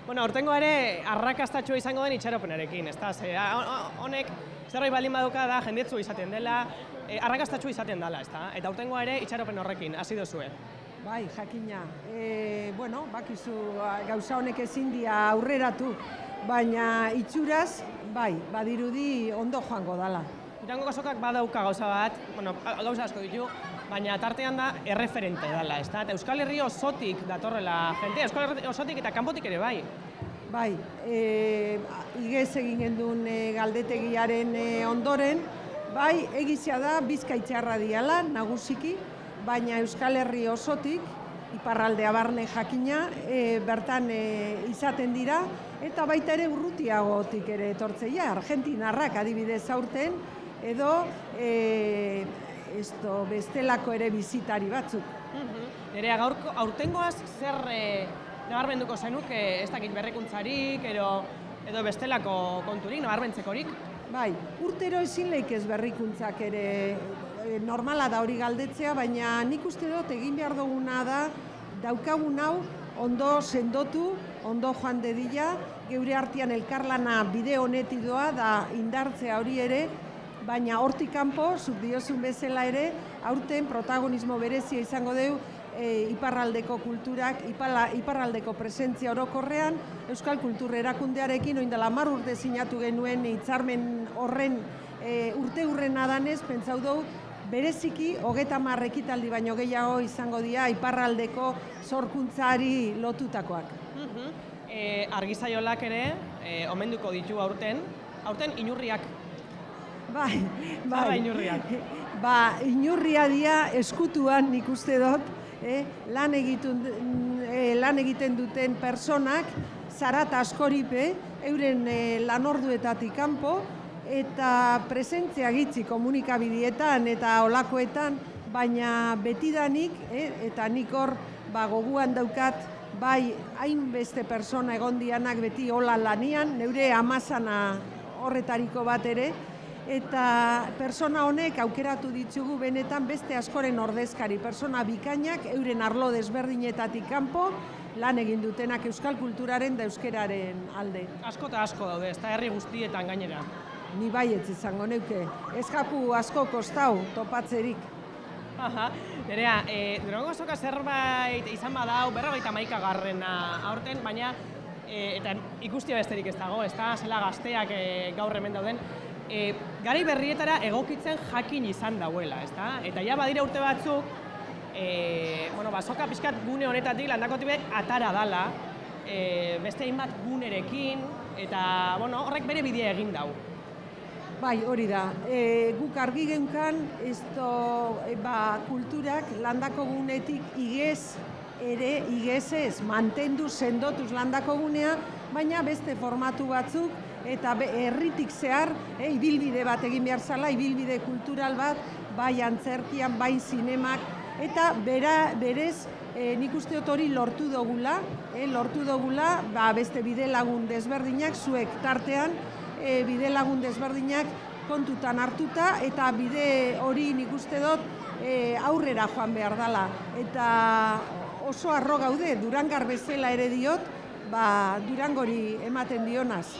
Hortengo ere, arrakastatxua izango den itxaropenarekin, ez da? Honek, zerbait baldin baduka da, jendetzu izaten dela, arrakastatxua izaten dela, ez da? Eta hortengo ere, itxaropen horrekin, hasi dozue. Bai, jakina. Bakizu, gauza honek ezin dia aurreratu, baina itxuraz, bai, badirudi ondo joango dala. Durango azokak badauka gauza bat, gauza asko ditu, baina tartean da erreferente dela, ez da? Eta Euskal Herri osotik datorrela jendea, Euskal Herri osotik eta kanpotik ere bai. Bai, igez egin gendun galdetegiaren ondoren, bai, egizia da Bizkaitxarra diala, nagusiki, baina Euskal Herri osotik iparraldea barne jakina, bertan izaten dira, eta baita ere urrutiagotik ere etortzeia, argentinarrak adibidez aurten, edo bestelako ere bizitari batzuk. Nerea, aurtengoaz zer nabarmenduko zenuke, ez dakit berrikuntzarik, edo bestelako konturik, nabarmentzekorik? Bai, urtero ezin leik ez berrikuntzak ere normala da hori galdetzea, baina nik uste dut egin behar duguna da daukagun hau ondo sendotu, ondo joan dedila, geure artean elkarlana bide honetik doa da indartzea hori ere, baina hortik kanpo, zuk diozun bezala ere, aurten protagonismo berezia izango dugu iparraldeko kulturak, iparraldeko presentzia orokorrean, Euskal Kultur Erakundearekin, oin dela 10 urte sinatu genuen hitzarmen horren urte hurrena danez, pentsau dugu, bereziki 30 ekitaldi baino gehiago izango dira iparraldeko sorkuntzari lotutakoak. Argizaiolak ere, omenduko ditu aurten inurriak. Bai. Inurriak. Inurria dira eskutuan nik uste dut, lan egiten duten personak, zarat askoripe, euren lanorduetatik kanpo, eta presentzia gitzi komunikabidietan eta olakoetan, baina betidanik, eta nik hor goguan daukat, bai hainbeste persona egon dianak beti hola lanian, neure amazana horretariko bat ere, eta persona honek aukeratu ditugu benetan beste askoren ordezkari, persona bikainak euren arlo desberdinetatik kanpo lan egin dutenak euskal kulturaren da euskeraren alde. Asko eta asko daude, ez da herri guztietan gainera. Ni baietz izango neuke, ez jaku asko kostau topatzerik. Nerea, Durango Azoka zerbait izan badau 51garrena aurten, baina eta ikustia besterik ez dago, ez da zela gazteak gaur hemen dauden, garai berrietara egokitzen jakin izan dauela, ezta? Eta ja badira urte batzuk, azoka pixkat gune honetatik landakotik atara dala, beste hainbat gunerekin, eta horrek bere bidea egin dau. Bai, hori da. Guk argi geunkan, kulturak landako gunetik igezez mantendu sendotuz landako gunea, baina beste formatu batzuk, eta herritik zehar, ibilbide bat egin behar zala, ibilbide kultural bat, bai antzerkian, bai zinemak, eta berez nik uste dut hori lortu dugula, beste bide lagun desberdinak, zuek tartean, bide lagun desberdinak kontutan hartuta, eta bide hori nik uste dut aurrera joan behar dela. Eta oso arro gaude, Durangar bezala ere diot, Durangori ematen dionaz.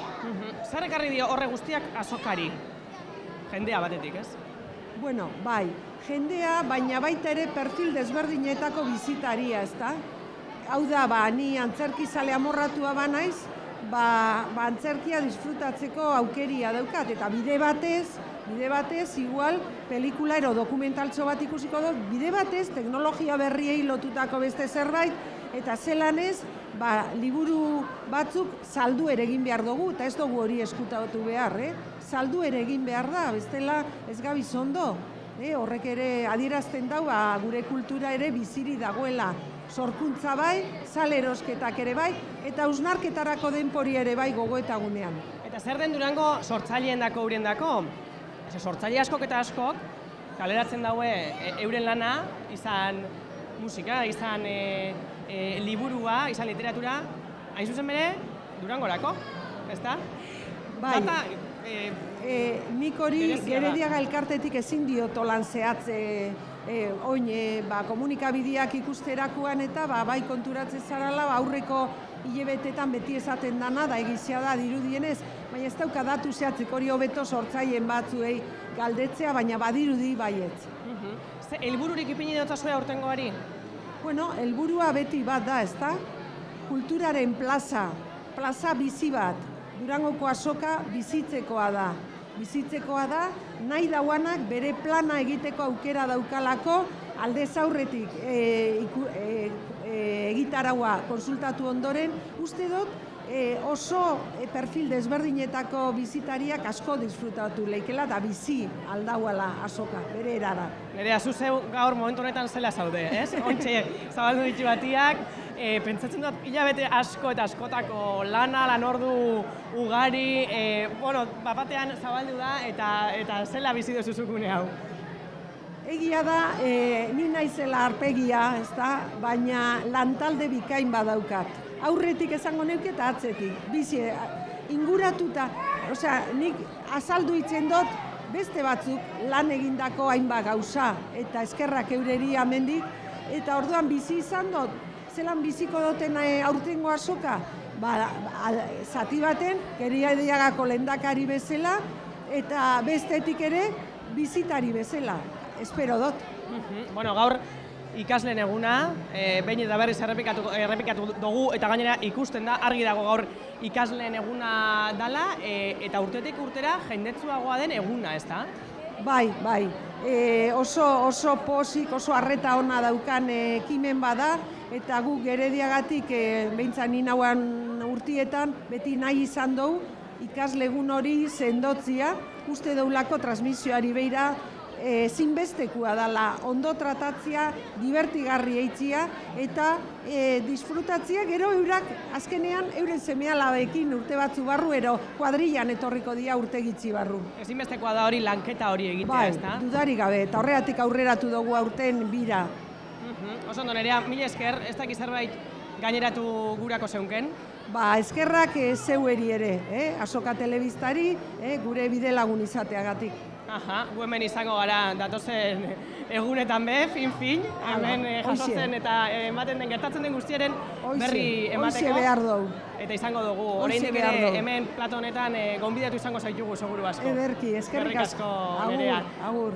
Zer ekarri dio horre guztiak azokari? Jendea batetik, ez? Bueno, bai, jendea, baina baita ere perfil desberdinetako bizitaria, ezta? Hau da, ni antzerkizale amorratua banaiz, antzerkia disfrutatzeko aukeria daukat, eta bide batez, igual, pelikula ero dokumentaltxo bat ikusiko dut, bide batez, teknologia berriei lotutako beste zerbait, eta zelanez, liburu batzuk saldu ere egin behar dugu, eta ez dugu hori eskutatu behar, saldu ere egin behar da, bestela ez gabiz ondo, horrek ere adierazten dau, gure kultura ere biziri dagoela, sorkuntza bai, salerosketak ere bai, eta hausnarketarako denpori ere bai gogoetagunean. Eta zer den Durango sortzaileen dako, euren dako? Sortzaile askok eta askok, kaleratzen daue euren lana, izan musika, izan liburua, izan literatura, hain zuzen bere, Durangorako, ezta? Bai, nik hori Gerediaga elkartetik ezin diotolan zehatze oin komunikabideak ikusterakoan eta bai konturatzen zarala aurreko hilebetetan beti esaten dana da egizia da dirudienez, baina ez dauka datu zehatzik hori hobeto sortzaileen batzuei galdetzea, baina badirudi baietz. Helbururik ipini dutazue aurtengoari? Bueno, helburua beti bat da, ezta? Kulturaren plaza bizi bat, Durangoko azoka bizitzekoa da. Bizitzekoa da, nahi dauanak bere plana egiteko aukera daukalako, aldez aurretik egitaraua konsultatu ondoren, uste dut oso perfil desberdinetako bizitariak asko disfrutatu leikela eta bizi aldauala azoka, bere erara. Nerea, zuzeu gaur momentu honetan zela zaude, ez? Ontxe, zabaldu ditu batiak, pentsatzen dut hilabete asko eta askotako lana, lanordu ugari, batean zabaldu da eta zela bizi duzuzukune hau. Egia da, ni naizela arpegia, ezta, baina lantalde bikain badaukat. Aurretik esango neuke eta atzetik, bizi inguratuta, nik azaldu itzen dut beste batzuk lan egindako hainbat gauza eta eskerrak eureri amendik, eta orduan bizi izan dut, zelan biziko duten aurtengo azoka, zati baten, Geriadiagako lehendakari bezala, eta bestetik ere bizitari bezala, espero dut. Gaur ikasleen eguna, behin eta berriz errepikatu dugu, eta gainera ikusten da, argi dago gaur ikasleen eguna dala, eta urtetik urtera jendetsuagoa den eguna, ez da? Bai. Oso posik, oso harreta ona daukan ekimen bada, eta guk Gerediagatik, behintzat ni nauan urtietan, beti nahi izan dugu, ikaslegun hori sendotzia, uste deulako transmisioari beira, zinbestekua dela, ondo tratatzia, divertigarri eitzia, eta disfrutatzia gero eurak azkenean euren seme-alabekin urte batzu barru, ero kuadrillan etorriko dira urte gitzi barru. Ezinbestekoa da hori lanketa hori egitea, ez da? Bai, dudarik gabe, eta horregatik aurreratu dugu aurten bira. Oso ondo, Nerea, mila esker, ez dakiz zerbait gaineratu gurako zeunken? Eskerrak zeueri ere, Azoka Telebistari, gure bide lagun izateagatik. Gu hemen izango gara datozen egunetan fin, hemen jasotzen eta ematen den, gertatzen den guztiaren berri emateko. Hoize behar dugu. Eta izango dugu, oraindik ere hemen plato honetan gonbidatu izango zaitugu seguru asko. Ederki, eskerrik asko. Agur.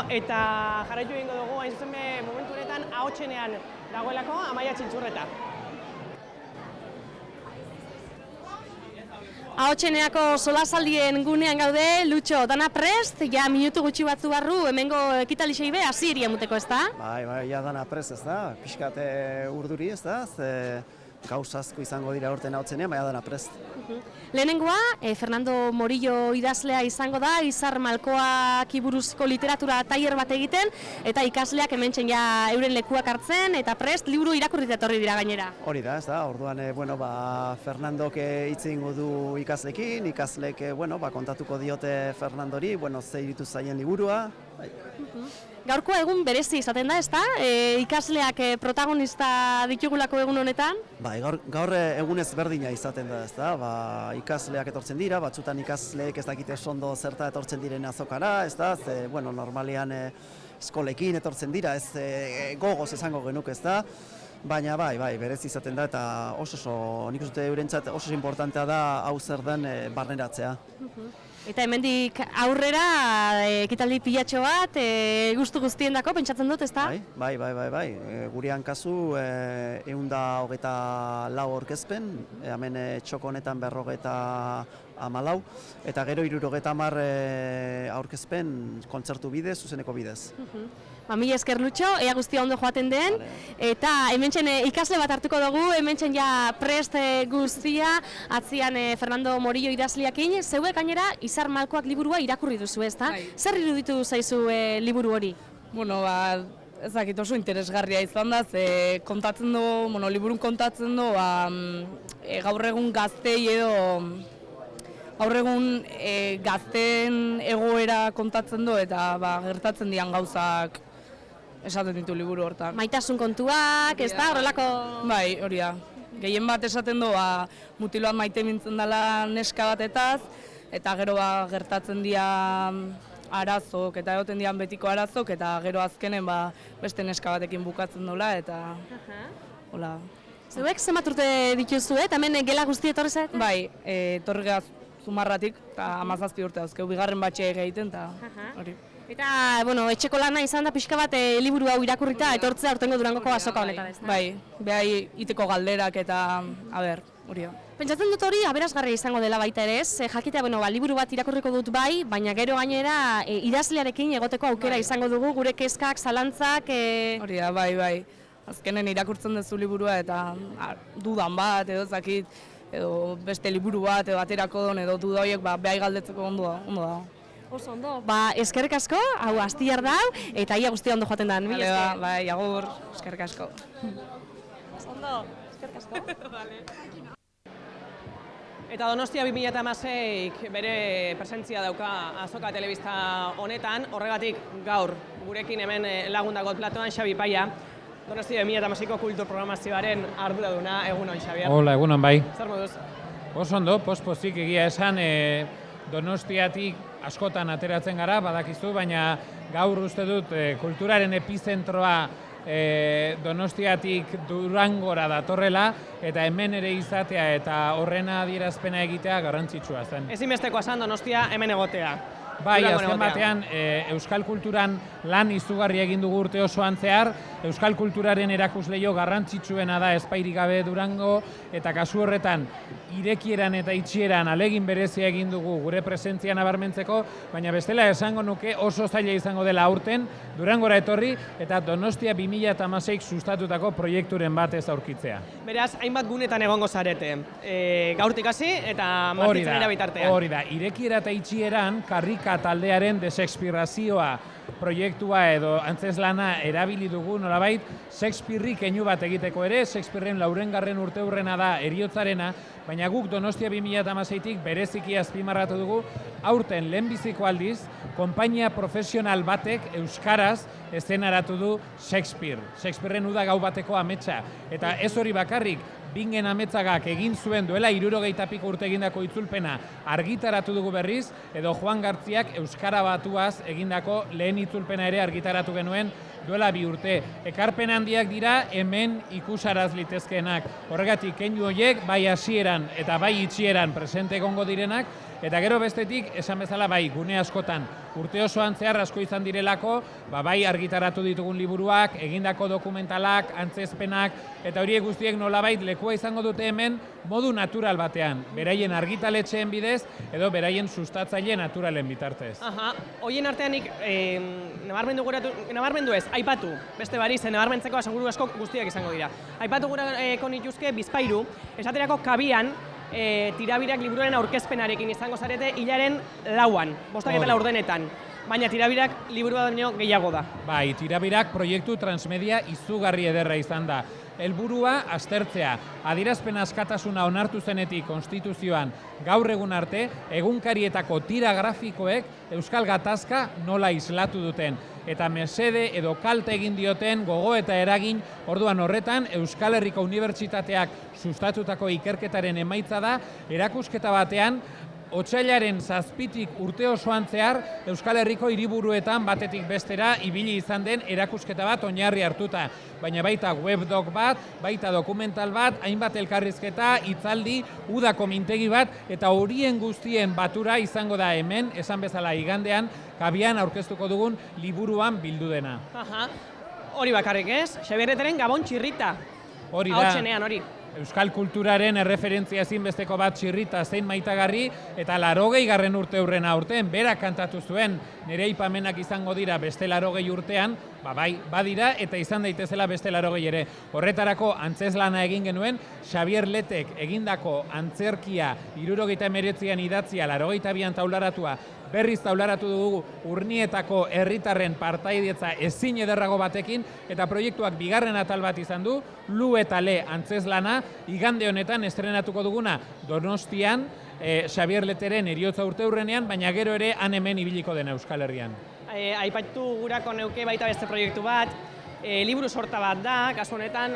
Eta jarraitu egingo dugu, hain zuzen momentu honetan ahotsenean dagoelako Amaia Txintxurreta. Ahotseneako solasaldien gunean gaude, Lutxo, dana prest, ja minutu gutxi batzu barru, hemengo ekitalisei be, hasieri emuteko, ez da? Bai, ja dana prest, ez da, pixkat urduri, ez da, gauz asko izango dira urten ahotsenean, baina dana prest. Lehenengoa, Fernando Morillo idazlea izango da, Izar Malkoak buruzko literatura tailer bat egiten, eta ikasleak hementzen ja euren lekuak hartzen, eta prest, liburu irakurrita etorri dira gainera. Hori da, ez da, orduan, Fernandok hitz egingo du ikaslekin, ikaslek, kontatuko diote Fernandori, ze iritu zaien liburua. Gaurko egun berezi izaten da, ez da? Ikasleak protagonista ditugulako egun honetan? Bai, gaur egun ezberdina izaten da, ez da? Ikasleak etortzen dira, batzutan ikasleek ez dakite sondo zerta etortzen diren azokara, ez da? Normalean eskolekin etortzen dira, ez gogoz esango genuk, ez da? Baina bai, berezi izaten da, eta nik uste eurentzat oso importantea da hau zer den barneratzea. Eta hemendik aurrera ekitaldi pilatxo bat, gustu guztien dako, pentsatzen dut, ez da? Bai. Gurean kasu, 124 aurkezpen, hemen txoko honetan 414, eta gero 310 aurkezpen kontzertu bidez, zuzeneko bidez. Mila esker Lutxo, ea guztia ondo joaten den, eta hementzen ikasle bat hartuko dugu, hementzen ja prest guztia, atzian Fernando Morillo idazliakin, zeuek gainera Izar Malkoak liburua irakurri duzu, ez da? Zer iruditu zaizu liburu hori? Ez dakit oso interesgarria izan da, ze kontatzen du, liburun kontatzen du, gaur egun gaztei edo gaur egun gazteen egoera kontatzen du eta gertatzen dian gauzak esaten ditu liburu hortan. Maitasun kontuak, ez da, horrelako? Bai, hori da. Gehien bat esaten du, mutiloan maite mintzen dela neska batetaz, eta gero gertatzen dira arazok, eta egoten dian betiko arazok, eta gero azkenen beste neska batekin bukatzen dola, eta hola. Zeuek zenbat urte dituzu, eta hemen gela guzti etorri zait? Bai, etorri gaz Zumarratik, eta 17 urte dauzkeu, bigarren batxe egiten, eta hori. Eta, etxeko lana izan da pixka bat liburu hau irakurrita, etortzea aurtengo Durangoko azoka honetan, ez da? Bai, behai iteko galderak eta, hori da. Pentsatzen dut hori aberasgarria izango dela baita ere, ez? Jakitea, liburu bat irakurriko dut bai, baina gero gainera idazlearekin egoteko aukera izango dugu, gure kezkak, zalantzak... Hori da, bai. Azkenen irakurtzen duzu liburua eta dudan bat, edo zakit, edo beste liburu bat, edo aterako don, edo duda horiek behai galdetzeko ondo da. Oso ondo, eskerrik asko, hau Astiar da, eta ia guztia ondo joaten da. Bai, agur, eskerrik asko. Ondo, eskerrik asko. Eta Donostia 2016 bere presentzia dauka Azoka Telebista honetan, horregatik gaur gurekin hemen lagundako platoan Xabi Paia, Donostia 2016ko kultur programazioaren arduraduna. Egunon, Xabier. Hola, egunon bai. Zer moduz? Oso ondo, pospozik egia esan Donostiatik askotan ateratzen gara, badakizu, baina gaur uste dut kulturaren epizentroa Donostiatik Durangora datorrela, eta hemen ere izatea eta horrena adierazpena egitea garrantzitsua zen. Ezinbestekoa zen Donostia hemen egotea. Bai, azken batean, euskal kulturan lan izugarri egin dugu urte osoan zehar, euskal kulturaren erakusleio garrantzitsuena da ezpairik gabe Durango, eta kasu horretan irekieran eta itxieran alegin berezia egin dugu gure presentzia nabarmentzeko, baina bestela esango nuke oso zaila izango dela aurten Durangora etorri eta Donostia 2016 sustatutako proiekturen bat ez aurkitzea. Beraz, hainbat gunetan egongo zarete, gaurtik hasi eta martitzera bitartean. Hori da, irekiera eta itxieran Karrika taldearen desexpirazioa proiektua edo antzeslana erabili dugu nolabait, Shakespeare-ri keinu bat egiteko ere, Shakespeare-ren 400. urteurrena da heriotzarena, baina guk Donostia 2016tik bereziki azpimarratu dugu, aurten lehenbiziko aldiz, konpainia profesional batek euskaraz eszenaratu du Shakespeare. Shakespeare-ren uda gau bateko ametsa, eta ez hori bakarrik, Bingen Ametzagak egin zuen duela 60 piko urte egindako itzulpena argitaratu dugu berriz, edo Juan Gartziak euskara batuaz egindako lehen itzulpena ere argitaratu genuen duela 2 urte. Ekarpen handiak dira hemen ikusaraz litezkeenak. Horregatik keinu horiek bai hasieran eta bai itxieran presente egongo direnak, eta gero bestetik, esan bezala bai, gune askotan, urte osoan zehar asko izan direlako, bai argitaratu ditugun liburuak, egindako dokumentalak, antzezpenak, eta horiek guztiek nolabait lekua izango dute hemen modu natural batean, beraien argitaletxeen bidez, edo beraien sustatzaile naturalen bitartez. Horien arteanik, nabarmendu ez, aipatu, beste bari, zen nabarmentzeko aseguru asko guztiak izango dira. Aipatu gurako nituzke Bizpairu, esaterako Kabian, Tirabirak liburuaren aurkezpenarekin izango zarete hilaren 4an, 5:00 baina Tirabirak liburua baino gehiago da. Bai, Tirabirak proiektu transmedia izugarri ederra izan da. Helburua aztertzea, adierazpen askatasuna onartu zenetik konstituzioan gaur egun arte, egunkarietako tira grafikoek euskal gatazka nola islatu duten. Eta mesede edo kalte egin dioten gogo eta eragin, orduan horretan Euskal Herriko Unibertsitateak sustatutako ikerketaren emaitza da, erakusketa batean, Otsailaren 7tik urte osoan zehar Euskal Herriko hiriburuetan batetik bestera ibili izan den erakusketa bat oinarri hartuta. Baina baita webdoc bat, baita dokumental bat, hainbat elkarrizketa, hitzaldi, udako mintegi bat, eta horien guztien batura izango da hemen, esan bezala igandean, Kabian aurkeztuko dugun liburuan bildu dena. Hori bakarrik ez, Xabierreteren Gabon Txirrita. Hori da. Hautsenean hori. Euskal kulturaren erreferentzia ezinbesteko bat Txirrita zein maitagarri, eta 80. urteurrena aurten berak kantatu zuen, nire aipamenak izango dira beste 80 urtean, bai, badira eta izan daitezela beste 80 ere. Horretarako antzeslana egin genuen, Xabier Letek egindako antzerkia 79an idatzia 82an taularatua, berriz taularatu dugu Urnietako herritarren partaidetza ezin ederrago batekin, eta proiektuak bigarren atal bat izan du, Lu eta Le antzeslana, igande honetan estrenatuko duguna Donostian, Xabier Leteren heriotza urteurrenean, baina gero ere han hemen ibiliko dena Euskal Herrian. Aipatu gurako neuke baita beste proiektu bat, liburu sorta bat da, kasu honetan,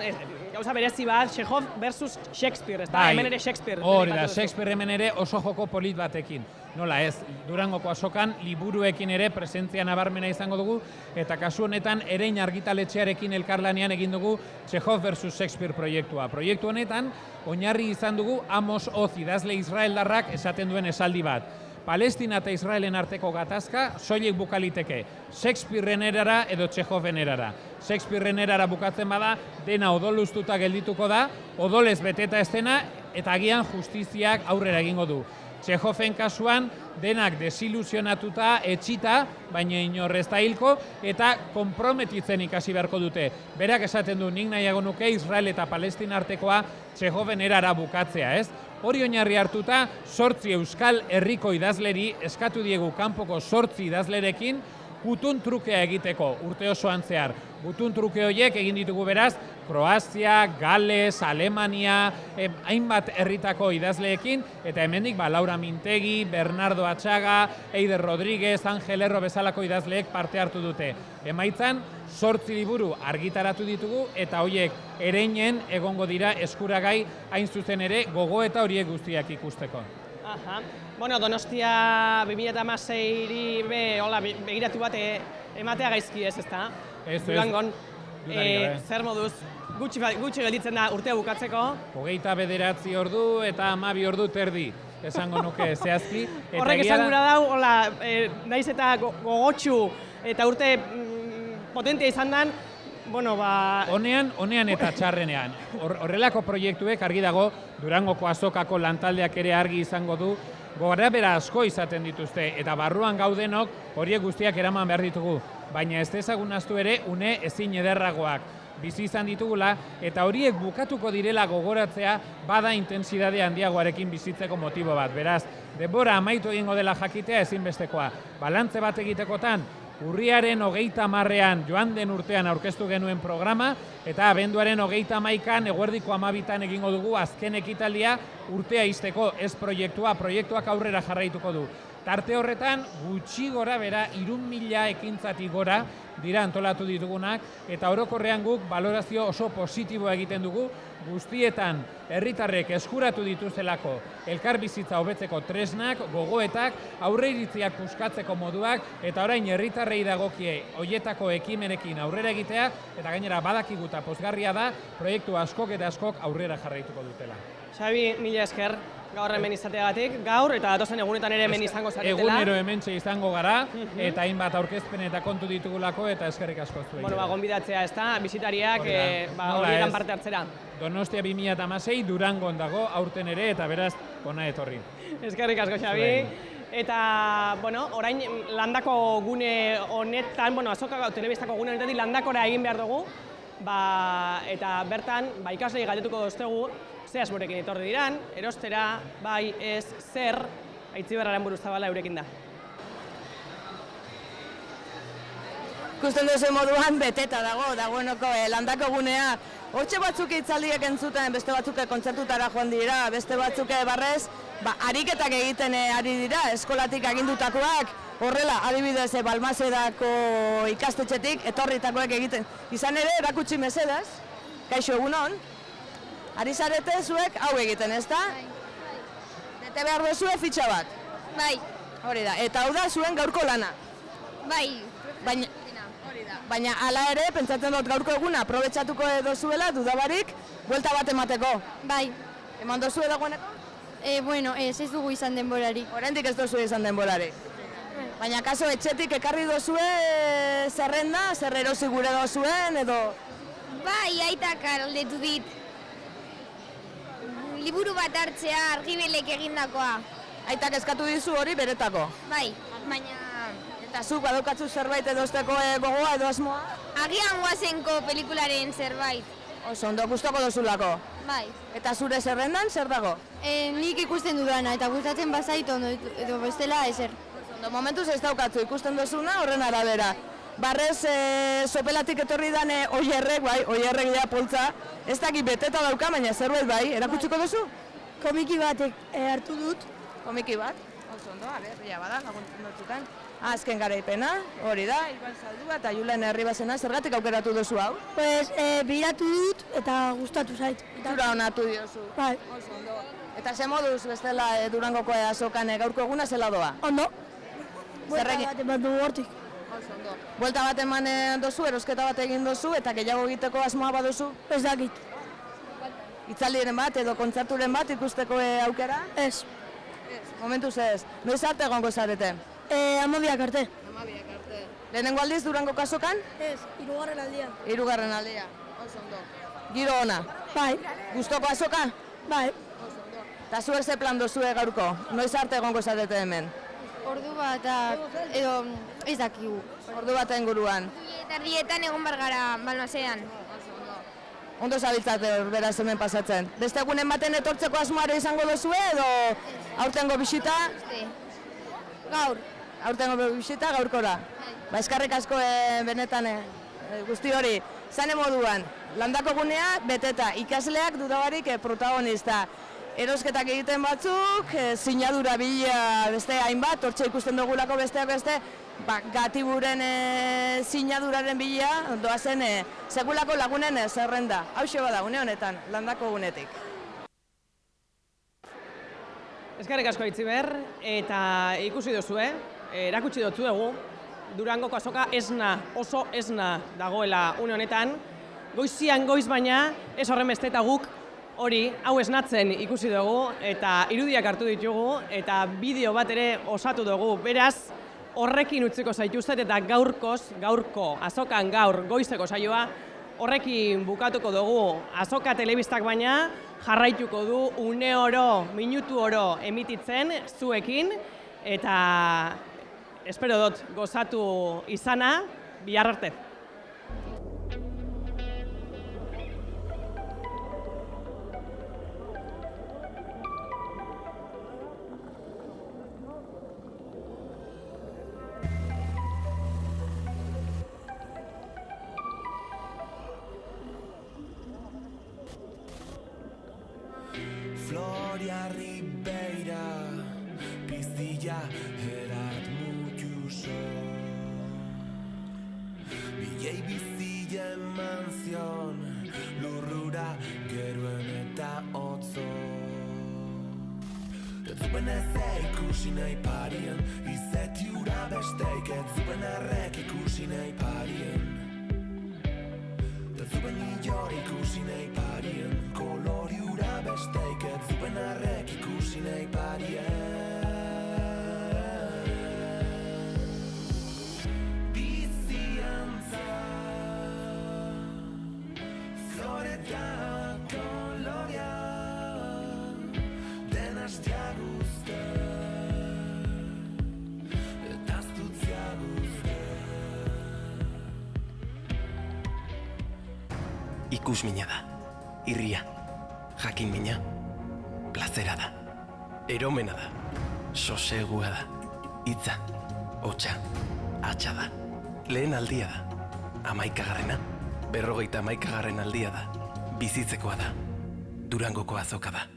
gauza berezi bat, Chekhov versus Shakespeare, ez da, hemen ere Shakespeare. Hori da, Shakespeare hemen ere oso joko polit batekin. Nola ez, Durangoko azokan liburuekin ere presentzia nabarmena izango dugu, eta kasu honetan Erein argitaletxearekin elkarlanean egin dugu Chekhov versus Shakespeare proiektua. Proiektu honetan, oinarri izan dugu Amos Oz idazle israeldarrak esaten duen esaldi bat. Palestina eta Israelen arteko gatazka soilik bukaliteke Shakespearen erara edo Txekhoven erara. Shakespearen erara bukatzen bada, dena odoluztuta geldituko da, odolez beteta ez dena, eta agian justiziak aurrera egingo du. Txekhoven kasuan, denak desilusionatuta, etxita, baina inor ez da hilko, eta konprometitzen ikasi beharko dute. Berak esaten du, nik nahiago nuke Israel eta Palestina artekoa Txekhoven erara bukatzea, ez? Hori oinarri hartuta, 8 euskal herriko idazleri eskatu diegu kanpoko 8 idazlerekin gutun trukea egiteko urte osoan zehar. Gutun truke horiek egin ditugu beraz, Kroazia, Gales, Alemania, hainbat herritako idazleekin, eta hemendik Laura Mintegi, Bernardo Atxaga, Eider Rodríguez, Angel Erro bezalako idazleek parte hartu dute. Emaitzan, 8 liburu argitaratu ditugu, eta horiek ereinen egongo dira eskuragai hain zuzen ere gogoeta horiek guztiak ikusteko. Aha. Bueno, Donostia 2016-ri begiratu bat ematea gaizki ezta? Durangon, zer moduz, gutxi gelditzen da urtea bukatzeko. 29 ordu eta 12 ordu terdi, esango nuke zehazki. Horrek esan gura dau, naiz eta gogotxu eta urte potentia izan dan, Honean eta txarrenean. Horrelako proiektuek argi dago, Durangoko azokako lantaldeak ere argi izango du, gorabehera asko izaten dituzte, eta barruan gaudenok horiek guztiak eraman behar ditugu. Baina ez dezagun ahaztu ere, une ezin ederragoak bizi izan ditugula, eta horiek bukatuko direla gogoratzea bada intensidade handiagoarekin bizitzeko motibo bat. Beraz, denbora amaitu egingo dela jakitea ezinbestekoa. Balantze bat egitekotan, urriaren 30ean joan den urtean aurkeztu genuen programa, eta abenduaren 31ean eguerdiko 12etan egingo dugu azken ekitaldia urtea ixteko, ez proiektuak aurrera jarraituko du. Tarte horretan, gutxi gora bera, 3.000 ekintzatik gora dira antolatu ditugunak, eta orokorrean guk balorazio oso positiboa egiten dugu, guztietan herritarrek eskuratu dituzelako elkarbizitza hobetzeko tresnak, gogoetak, aurreiritziak puskatzeko moduak, eta orain herritarrei dagokie hoietako ekimenekin aurrera egitea, eta gainera badakigu eta pozgarria da, proiektu askok eta askok aurrera jarraituko dutela. Xabi, mila esker. Gaur hemen izateagatik, gaur eta datozen egunetan ere hemen izango zaretela. Egunero hementxe izango gara, eta hainbat aurkezpen eta kontu ditugulako, eta eskerrik asko zuei. Gonbidatzea, ezta, bisitariak horietan parte hartzera. Donostia 2016 Durangon dago, aurten ere, eta beraz, ona etorri. Eskerrik asko, Xabi. Eta, orain landako gune honetan, azoka telebistako gune honetan landakora egin behar dugu, eta bertan, ikaslei galdetuko doztegu, ze asmorekin etorri diran, erostera, bai, ez, zer, Aitziberraren Buruzabala eurekin da. Ikusten duzu moduan beteta dagoenoko landako gunea. Hortxe batzuk hitzaldiak entzuten, beste batzuk kontzertutara joan dira, beste batzuk barrez, ariketak egiten ari dira, eskolatik agindutakoak, horrela, adibidez, Balmasedako ikastetxetik, etorritakoak egiten. Izan ere, erakutsi mesedez, kaixo egunon, ari zarete zuek hau egiten, ezta? Bete behar duzue fitxa bat? Bai. Hori da, eta hau da zuen gaurko lana? Bai. Baina hala ere, pentsatzen dut gaurko eguna, aprobetxatuko dozuela, dudabarik, buelta bat emateko? Bai. Eman dozue dagoeneko? Ez dugu izan denborari. Oraindik ez dozue izan denborari. Baina kaso etxetik ekarri dozue zerrenda, zer erosi gure dozuen, edo? Bai, aitak aldetu dit. Liburu bat hartzea Argibelek egindakoa. Aitak eskatu dizu hori beretako? Bai, baina... Eta zuk badukatzu zerbait edozteko gogoa edo asmoa? Agian guazenko pelikularen zerbait. Oso ondo, gustoko dozulako? Bai. Eta zure zerrendan zer dago? Nik ikusten dudana eta gustatzen bazait ondo edo bestela ezer. Ondo, momentuz ez daukatzu ikusten duzuna horren arabera. Barrez, sopelatik etorri dan oierrek, bai, oierrek dira poltza. Ez dakit beteta dauka, baina zerbait bai, erakutsiko duzu? Komiki batek hartu dut. Komiki bat? Oso ondo, ria bada, laguntzen dutzutan. Azken garaipena, hori da, Iban Zaldua eta Julen Herribasena, zergatik aukeratu duzu hau? Biratu dut eta gustatu zait. Zura honatu diozu? Bai. Oso ondo. Eta ze moduz bestela Durangoko azokan gaurko eguna zela doa? Ondo. Buelta bat eman dugu hortik. Buelta bat eman dozu, erosketa bat egin dozu, eta gehiago egiteko asmoa baduzu? Ez dakit. Itzaldiren bat edo kontzerturen bat ikusteko aukera? Ez. Momentuz ez. Noiz arte egongo zarete? 12 arte. Lehenengo aldiz Durangoko azokan? Ez, 3. aldia. 3. aldia. Oso ondo. Giro ona? Bai. Gustoko azoka? Bai. Eta zuek ze plan duzue gaurko? Noiz arte egongo zatete hemen? Ordu bat, edo ez dakigu. Ordu bat inguruan. Eta erdietan egon bar gara Balmasean. Ondo zabiltzate beraz hemen pasatzen. Beste egunen baten etortzeko asmoare izango duzue edo aurtengo bisita? Gaur. Aurtengo bisita gaurkora. Ba, eskarrik asko benetan guzti hori. Zane moduan, landako gunea beteta, ikasleak dudabarik protagonista. Erosketak egiten batzuk, sinadura bila beste hainbat, hortxe ikusten dugulako besteak beste, Gatiburen sinaduraren bila doazen segulako lagunen zerrenda. Hauxe bada, une honetan, landako gunetik. Eskerrik asko Itziber, eta ikusi duzue, erakutsi dutzuegu, Durangoko azoka esna, oso esna dagoela une honetan. Goizian goiz baina, ez horren beste eta guk hori, hau esnatzen ikusi dugu, eta irudiak hartu ditugu, eta bideo bat ere osatu dugu. Beraz, horrekin utziko zaituztet eta gaurko azokan gaur goizeko saioa, horrekin bukatuko dugu. Azoka telebistak baina jarraituko du une oro, minutu oro emititzen zuekin, eta espero dut gozatu izana, bihar arte. Floria Ribeira, piztilla erat mutuso. Bilei bizilla eman zion, lurrura geroen eta otzo. Ez zuen ez ikusi nahi parien, izeti ura besteik ez zuen arrek ikusi nahi parien. Ez zuen inor ikusi nahi parien, kolori ura besteik ez zuen arrek ikusi nahi parien. Biziantza, floreta kolorea, denastia guzte, eta astutzia guzte. Ikusmina da, irria, jakin mina, plazera da, eromena da, sosegua da, hitza, hotxa, atxa da, lehen aldia da, 11. 50. aldia da, bizitzekoa da, Durangoko azoka da.